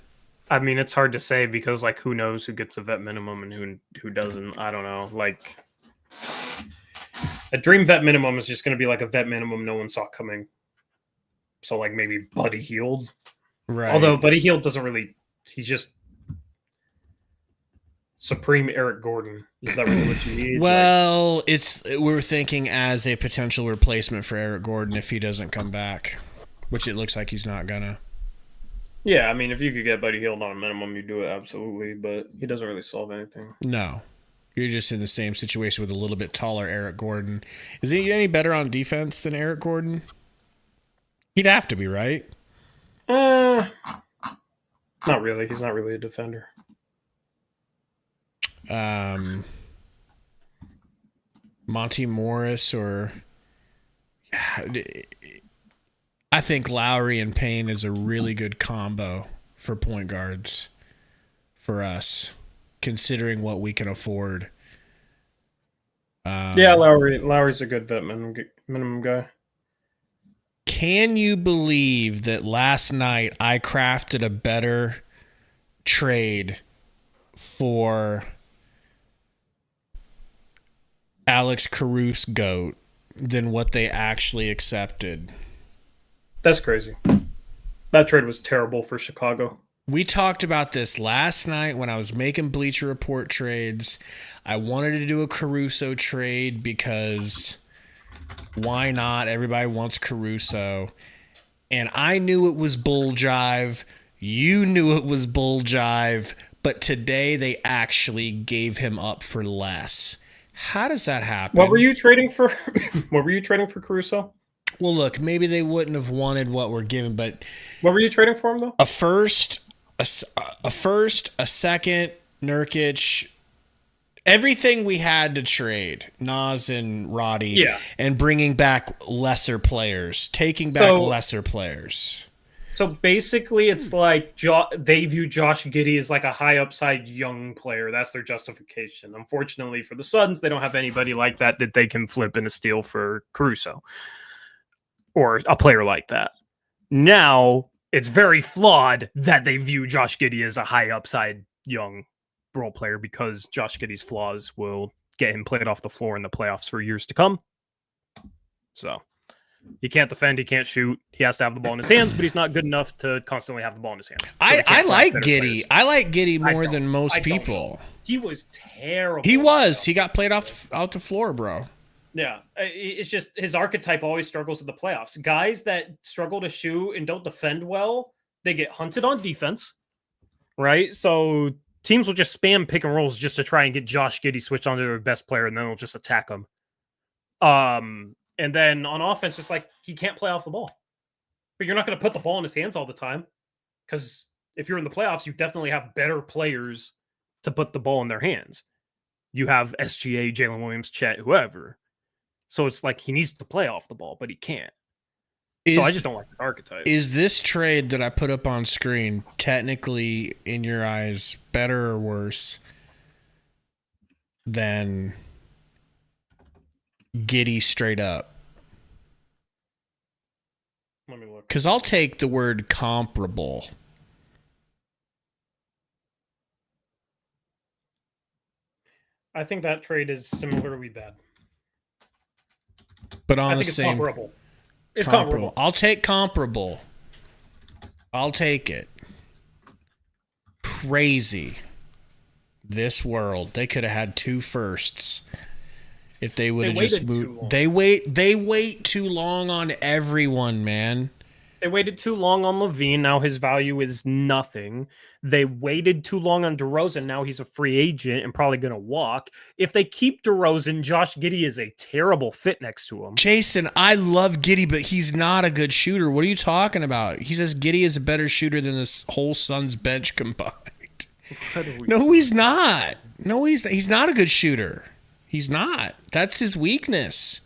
D: I mean, it's hard to say because, like, who knows who gets a vet minimum and who doesn't? I don't know. Like, a dream vet minimum is just going to be like a vet minimum no one saw coming. So, like, maybe Buddy Hield.
B: Right.
D: Although Buddy Hield doesn't really. He's just Supreme Eric Gordon. Is that really what you need?
B: Well, we're thinking as a potential replacement for Eric Gordon if he doesn't come back, which it looks like he's not gonna.
D: Yeah, I mean, if you could get Buddy Hield on a minimum, you do it absolutely, but he doesn't really solve anything.
B: No. You're just in the same situation with a little bit taller Eric Gordon. Is he any better on defense than Eric Gordon? He'd have to be, right?
D: Not really. He's not really a defender.
B: Monty Morris or I think Lowry and Payne is a really good combo for point guards for us, considering what we can afford.
D: Yeah, Lowry's a good vet minimum guy.
B: Can you believe that last night I crafted a better trade for Alex Caruso GOAT than what they actually accepted?
D: That's crazy. That trade was terrible for Chicago.
B: We talked about this last night when I was making Bleacher Report trades. I wanted to do a Caruso trade because Why not? Everybody wants Caruso. And I knew it was bull jive. You knew it was bull jive. But today they actually gave him up for less. How does that happen?
D: What were you trading for? What were you trading for Caruso?
B: Well, look, maybe they wouldn't have wanted what we're given, but
D: What were you trading for him though?
B: a first, a second, Nurkic, everything we had to trade, Nas and Roddy,
D: Yeah.
B: and bringing back lesser players, taking back lesser players.
D: So basically, it's like they view Josh Giddey as like a high upside young player. That's their justification. Unfortunately for the Suns, they don't have anybody like that they can flip in a steal for Caruso or a player like that. Now, it's very flawed that they view Josh Giddey as a high upside young role player because Josh Giddey's flaws will get him played off the floor in the playoffs for years to come. So he can't defend, he can't shoot, he has to have the ball in his hands, but he's not good enough to constantly have the ball in his hands. So
B: I like Giddey. I like Giddey more than most people.
D: Know. He was terrible.
B: He was. He got played out the floor, bro.
D: Yeah, it's just his archetype always struggles in the playoffs. Guys that struggle to shoot and don't defend well, they get hunted on defense, right? So teams will just spam pick and rolls just to try and get Josh Giddey switched onto their best player, and then they'll just attack him. And then on offense, it's like he can't play off the ball. But you're not going to put the ball in his hands all the time because if you're in the playoffs, you definitely have better players to put the ball in their hands. You have SGA, Jalen Williams, Chet, whoever. So it's like he needs to play off the ball, but he can't. So I just don't like the archetype.
B: Is this trade that I put up on screen technically, in your eyes, better or worse than Giddey straight up?
D: Let me look.
B: Because I'll take the word comparable.
D: I think that trade is similarly bad.
B: But on
D: I think
B: the
D: it's
B: same
D: comparable. It's comparable.
B: I'll take comparable. I'll take it. Crazy. This world. They could have had 2 firsts. If they would have just moved. They wait too long on everyone, man.
D: They waited too long on Levine. Now his value is nothing. They waited too long on DeRozan. Now he's a free agent and probably going to walk. If they keep DeRozan, Josh Giddey is a terrible fit next to him.
B: Jason, I love Giddey, but he's not a good shooter. What are you talking about? He says Giddey is a better shooter than this whole Suns bench combined. No, he's not. No, he's not a good shooter. He's not. That's his weakness.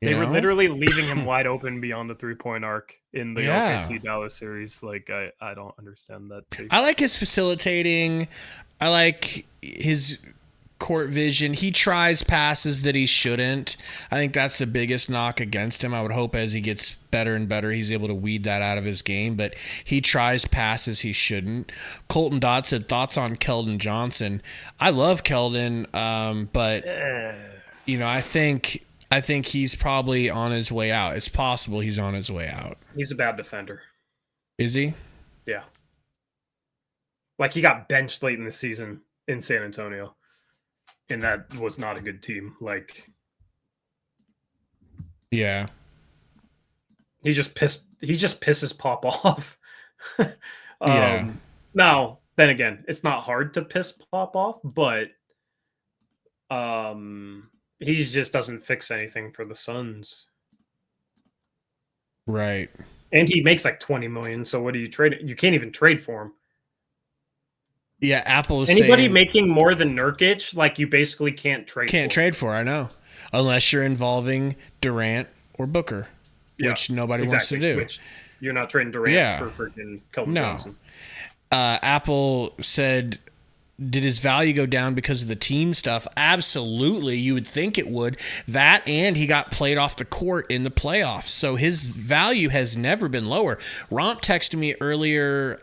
D: They were literally leaving him wide open beyond the 3-point arc in the OKC Dallas series. Like, I don't understand that.
B: I like his facilitating. I like his court vision. He tries passes that he shouldn't. I think that's the biggest knock against him. I would hope as he gets better and better, he's able to weed that out of his game. But he tries passes he shouldn't. Colton Dodd said, thoughts on Keldon Johnson. I love Keldon, but I think he's probably on his way out. It's possible he's on his way out.
D: He's a bad defender.
B: Is he?
D: Yeah. Like, he got benched late in the season in San Antonio. And that was not a good team. Like,
B: yeah.
D: He just pisses Pop off.
B: Yeah.
D: Now, then again, it's not hard to piss Pop off, but he just doesn't fix anything for the Suns.
B: Right.
D: And he makes like $20 million, so what do you trade? You can't even trade for him.
B: Yeah, Apple is
D: anybody
B: saying,
D: making more than Nurkic, like, you basically can't trade.
B: Trade for. I know, unless you're involving Durant or Booker, which nobody wants to do.
D: Which you're not trading Durant for freaking Keldon Johnson.
B: Apple said, did his value go down because of the teen stuff? Absolutely. You would think it would. That, and he got played off the court in the playoffs. So his value has never been lower. Romp texted me earlier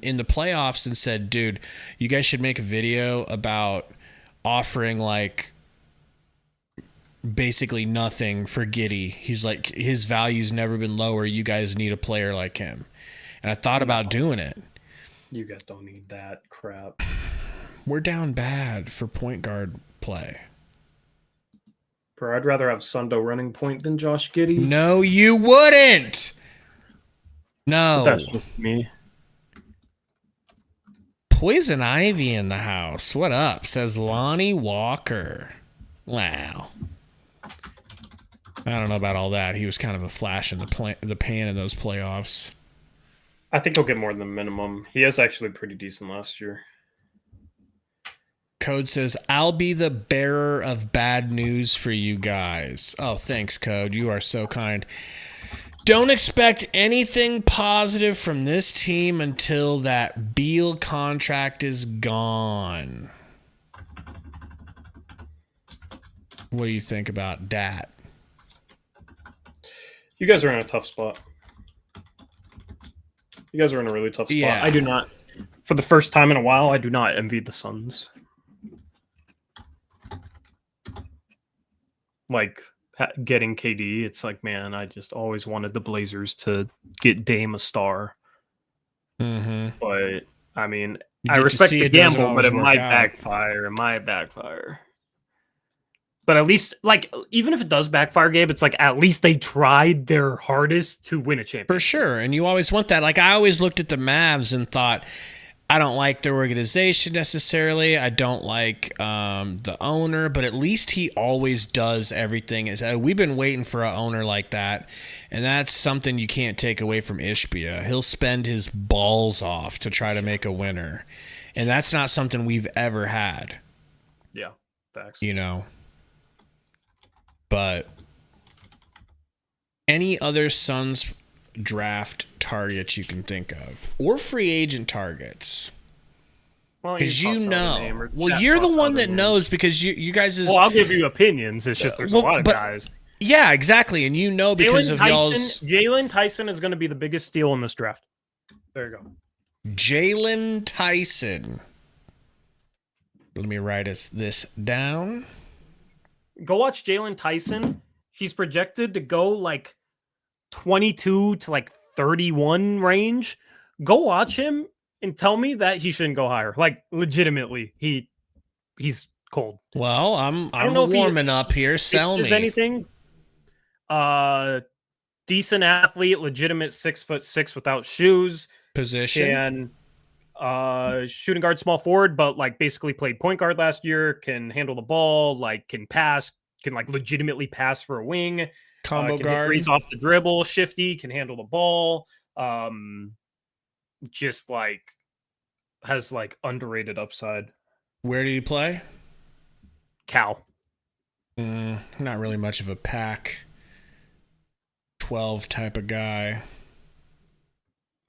B: in the playoffs and said, dude, you guys should make a video about offering like basically nothing for Giddey. He's like, his value's never been lower. You guys need a player like him. And I thought about doing it.
D: You guys don't need that crap.
B: We're down bad for point guard play.
D: Bro, I'd rather have Sundo running point than Josh Giddey.
B: No, you wouldn't. No.
D: But that's just me.
B: Poison Ivy in the house. What up? Says Lonnie Walker. Wow. I don't know about all that. He was kind of a flash in the pan in those playoffs.
D: I think he'll get more than the minimum. He is actually pretty decent last year.
B: Code says, I'll be the bearer of bad news for you guys. Oh, thanks, Code. You are so kind. Don't expect anything positive from this team until that Beal contract is gone. What do you think about that?
D: You guys are in a tough spot. You guys are in a really tough spot.
B: Yeah.
D: I do not, for the first time in a while, I do not envy the Suns. Like, getting KD, it's like, man, I just always wanted the Blazers to get Dame a star.
B: Mm-hmm.
D: But, I mean,
B: You
D: I
B: get to
D: respect
B: see
D: the
B: it doesn't
D: gamble, but
B: always
D: it
B: work
D: might
B: out.
D: backfire. It might backfire. But at least, like, even if it does backfire, Gabe, it's like at least they tried their hardest to win a championship.
B: For sure. And you always want that. Like, I always looked at the Mavs and thought, I don't like their organization necessarily. I don't like the owner, but at least he always does everything. We've been waiting for an owner like that, and that's something you can't take away from Ishbia. He'll spend his balls off to try to make a winner, and that's not something we've ever had.
D: Yeah, facts.
B: You know? But any other Suns draft targets you can think of, or free agent targets?
D: Well,
B: Because
D: toss
B: you
D: out a
B: know.
D: name or
B: Well,
D: chat
B: you're the
D: toss
B: one
D: out a
B: that
D: name.
B: knows because you guys is.
D: Well, I'll give you opinions. It's just there's
B: well,
D: a lot of
B: but-
D: guys.
B: Yeah, exactly. And you know because of y'all's.
D: Jalen Tyson is going to be the biggest steal in this draft. There you go.
B: Jalen Tyson. Let me write this down.
D: Go watch Jalen Tyson. He's projected to go like 22 to like 31 range. Go watch him and tell me that he shouldn't go higher. Like legitimately, he's cold.
B: Well, I'm
D: don't know if he
B: warming up here. Sell
D: Fixes
B: me.
D: anything? Decent athlete, legitimate 6'6" without shoes.
B: Position.
D: Can shooting guard, small forward, but like basically played point guard last year. Can handle the ball, like can pass, can like legitimately pass for a wing.
B: Combo
D: Can hit
B: guard.
D: threes off the dribble, shifty, can handle the ball. Just like has like underrated upside.
B: Where did he play?
D: Cal.
B: Not really much of a Pac 12 type of guy.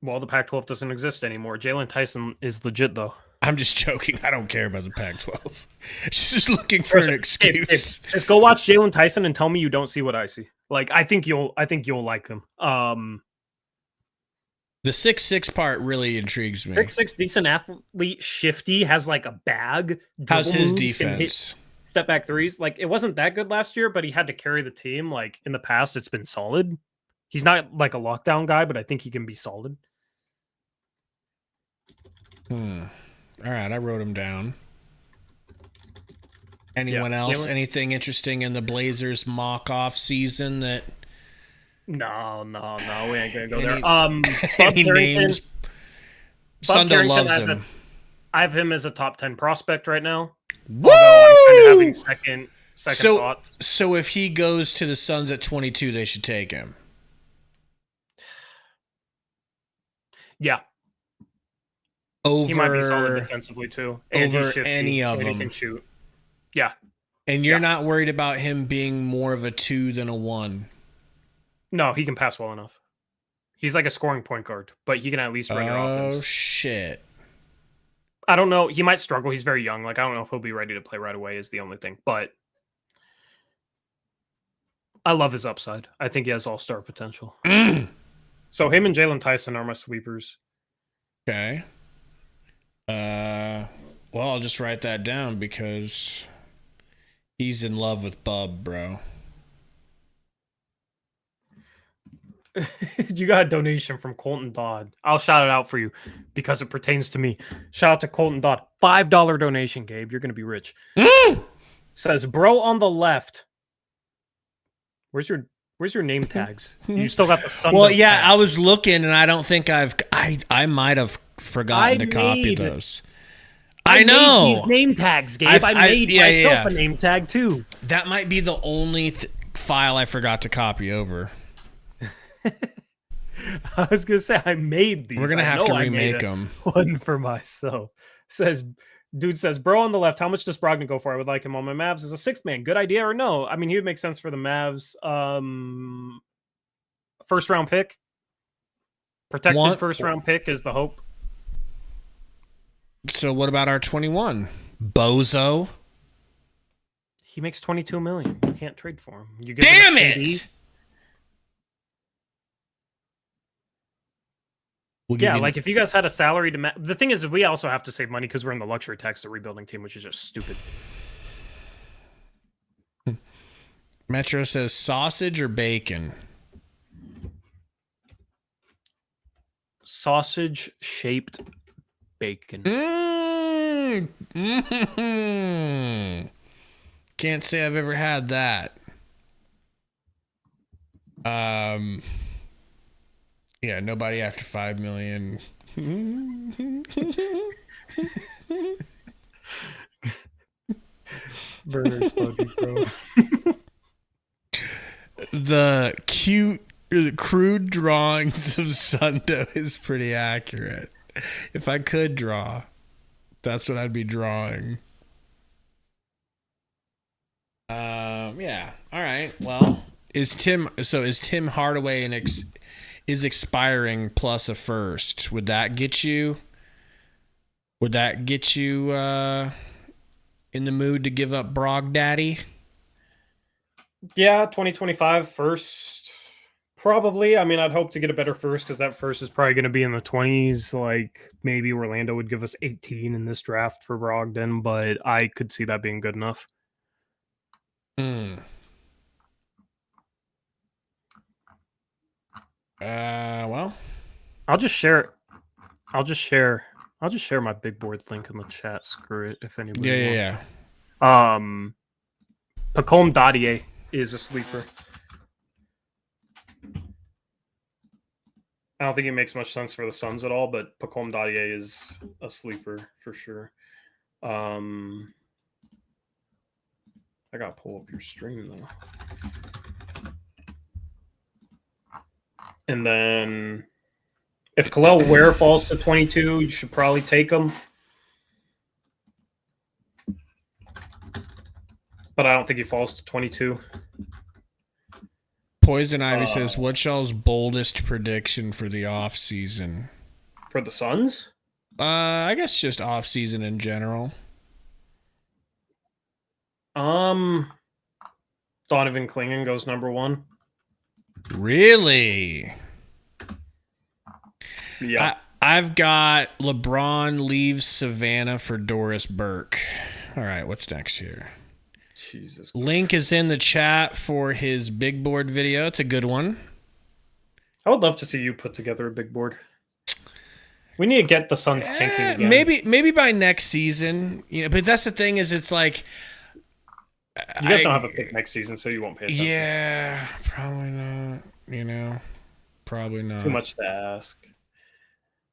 D: Well, the Pac-12 doesn't exist anymore. Jalen Tyson is legit though.
B: I'm just joking. I don't care about the Pac-12. Just looking for an excuse.
D: Just go watch Jalen Tyson and tell me you don't see what I see. Like I think you'll like him.
B: The 6'6" part really intrigues me.
D: 6'6", decent athlete, shifty, has like a bag.
B: How's
D: dribble
B: his
D: moves, can hit
B: defense?
D: step back threes. Like it wasn't that good last year, but he had to carry the team. Like in the past, it's been solid. He's not like a lockdown guy, but I think he can be solid.
B: All right, I wrote him down. Anyone else? Anything interesting in the Blazers mock-off season that...
D: No, we ain't gonna go there.
B: Any names? Sundo loves him.
D: I have him as a top 10 prospect right now.
B: Woo!
D: Although I'm kind of having second thoughts.
B: So if he goes to the Suns at 22, they should take him.
D: Yeah.
B: Over,
D: he might be solid defensively too. And
B: over
D: he's shifty,
B: any of
D: and
B: them.
D: he can shoot. Yeah.
B: And you're not worried about him being more of a 2 than a 1?
D: No, he can pass well enough. He's like a scoring point guard, but he can at least run your offense.
B: Oh, shit.
D: I don't know. He might struggle. He's very young. Like, I don't know if he'll be ready to play right away is the only thing. But I love his upside. I think he has all-star potential. So him and Jalen Tyson are my sleepers.
B: Okay. Well, I'll just write that down because he's in love with Bub, bro.
D: You got a donation from Colton Dodd. I'll shout it out for you because it pertains to me. Shout out to Colton Dodd. $5 donation, Gabe. You're going to be rich. Says, bro on the left Where's your name tags? You still got the sun.
B: Well, yeah, I was looking, and I don't think I might have forgotten to copy
D: made-
B: those. I know
D: made these name tags, Gabe. I made myself a name tag too.
B: That might be the only file I forgot to copy over.
D: I was gonna say I made these.
B: We're gonna have to remake them.
D: One for myself. Dude says, bro on the left, how much does Brogdon go for? I would like him on my Mavs as a sixth man. Good idea or no? I mean, he would make sense for the Mavs. First round pick. Protected first round pick is the hope.
B: So what about our 21? Bozo?
D: He makes 22 million. You can't trade for him. You
B: Damn it!
D: Yeah, like if you guys had a salary to the thing is we also have to save money because we're in the luxury tax the rebuilding team, which is just stupid.
B: Metro says sausage or bacon?
D: Sausage shaped bacon.
B: Can't say I've ever had that. Yeah, nobody after 5 million.
D: Burner's funny, bro.
B: The crude drawings of Sundo is pretty accurate. If I could draw, that's what I'd be drawing. Yeah. All right. Well, is Tim Hardaway is expiring plus a first? Would that get you in the mood to give up Brog Daddy?
D: Yeah, 2025 first. Probably. I mean, I'd hope to get a better first because that first is probably going to be in the 20s. Like maybe Orlando would give us 18 in this draft for Brogdon, but I could see that being good enough.
B: Well,
D: I'll just share my big board link in the chat. Screw it if anybody
B: yeah.
D: Pacome Dadier is a sleeper. I don't think it makes much sense for the Suns at all, but Pacome Dadier is a sleeper for sure. I gotta pull up your stream though. And then if Khalil Ware falls to 22, you should probably take him. But I don't think he falls to 22.
B: Poison Ivy says, what's y'all's boldest prediction for the offseason?
D: For the Suns?
B: I guess just offseason in general.
D: Donovan Clingan goes number one.
B: Really?
D: Yeah.
B: I've got LeBron leaves Savannah for Doris Burke. All right, what's next here?
D: Jesus.
B: Link is in the chat for his big board video. It's a good one.
D: I would love to see you put together a big board. We need to get the Suns tanking again.
B: Maybe by next season. But that's the thing is it's like
D: you guys don't have a pick next season, so you won't pay attention.
B: Yeah, probably not. Probably not.
D: Too much to ask.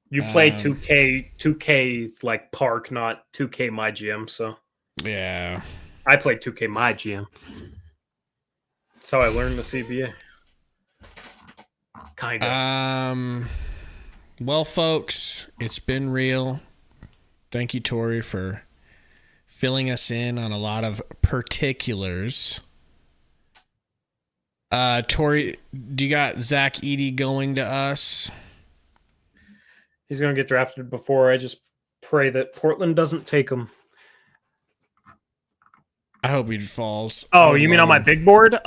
D: You play 2K like Park, not 2K My GM, so.
B: Yeah.
D: I played 2K My GM. That's how I learned the CBA. Kind of.
B: Well, folks, it's been real. Thank you, Tori, for filling us in on a lot of particulars. Tori, do you got Zach Edey going to us?
D: He's going to get drafted before. I just pray that Portland doesn't take him.
B: I hope he falls.
D: Oh, you mean on my big board?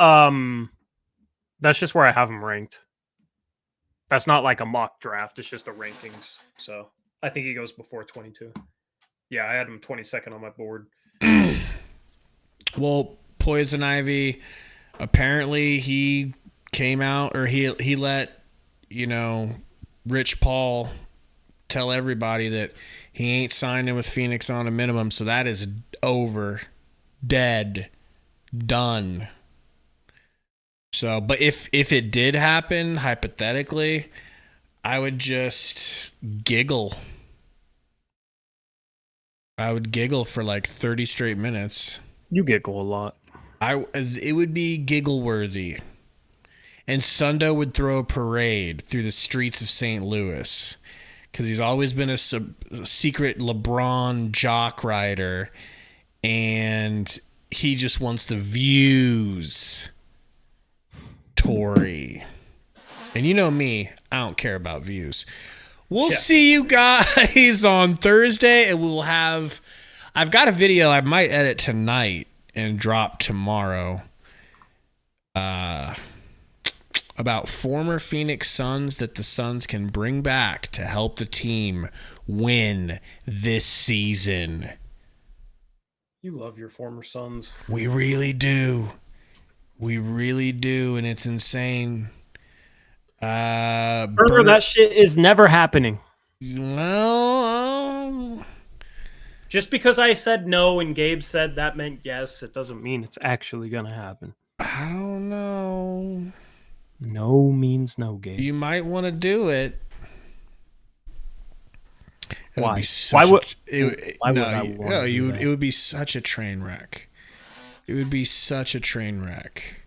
D: That's just where I have him ranked. That's not like a mock draft. It's just a rankings. So I think he goes before 22. Yeah, I had him 22nd on my board.
B: Well, Poison Ivy, apparently he came out or he let, Rich Paul tell everybody that he ain't signing with Phoenix on a minimum. So that is over. Dead. Done. So, but if it did happen, hypothetically, I would just giggle. I would giggle for like 30 straight minutes.
D: You giggle a lot.
B: It would be giggle worthy. And Sundo would throw a parade through the streets of St. Louis because he's always been a secret LeBron jock rider, and he just wants the views. Tory. And you know me, I don't care about views. We'll see you guys on Thursday, and I've got a video I might edit tonight and drop tomorrow about former Phoenix Suns that the Suns can bring back to help the team win this season.
D: You love your former Suns.
B: We really do. We really do, and it's insane.
D: Burger, that shit is never happening.
B: Well,
D: just because I said no and Gabe said that meant yes, it doesn't mean it's actually gonna happen.
B: I don't know.
D: No means no, Gabe.
B: You might want to do it.
D: Why?
B: It would be such a train wreck. It would be such a train wreck.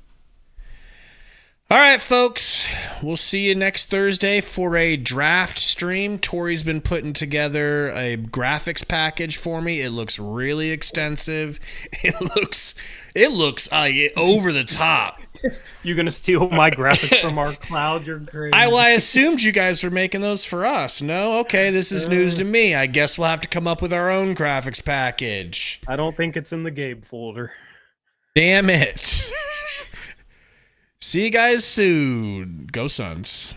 B: All right, folks. We'll see you next Thursday for a draft stream. Tori's been putting together a graphics package for me. It looks really extensive. It looks over the top.
D: You gonna steal my graphics from our cloud? You're crazy.
B: I assumed you guys were making those for us. No? Okay, this is news to me. I guess we'll have to come up with our own graphics package.
D: I don't think it's in the Gabe folder.
B: Damn it. See you guys soon. Go Suns.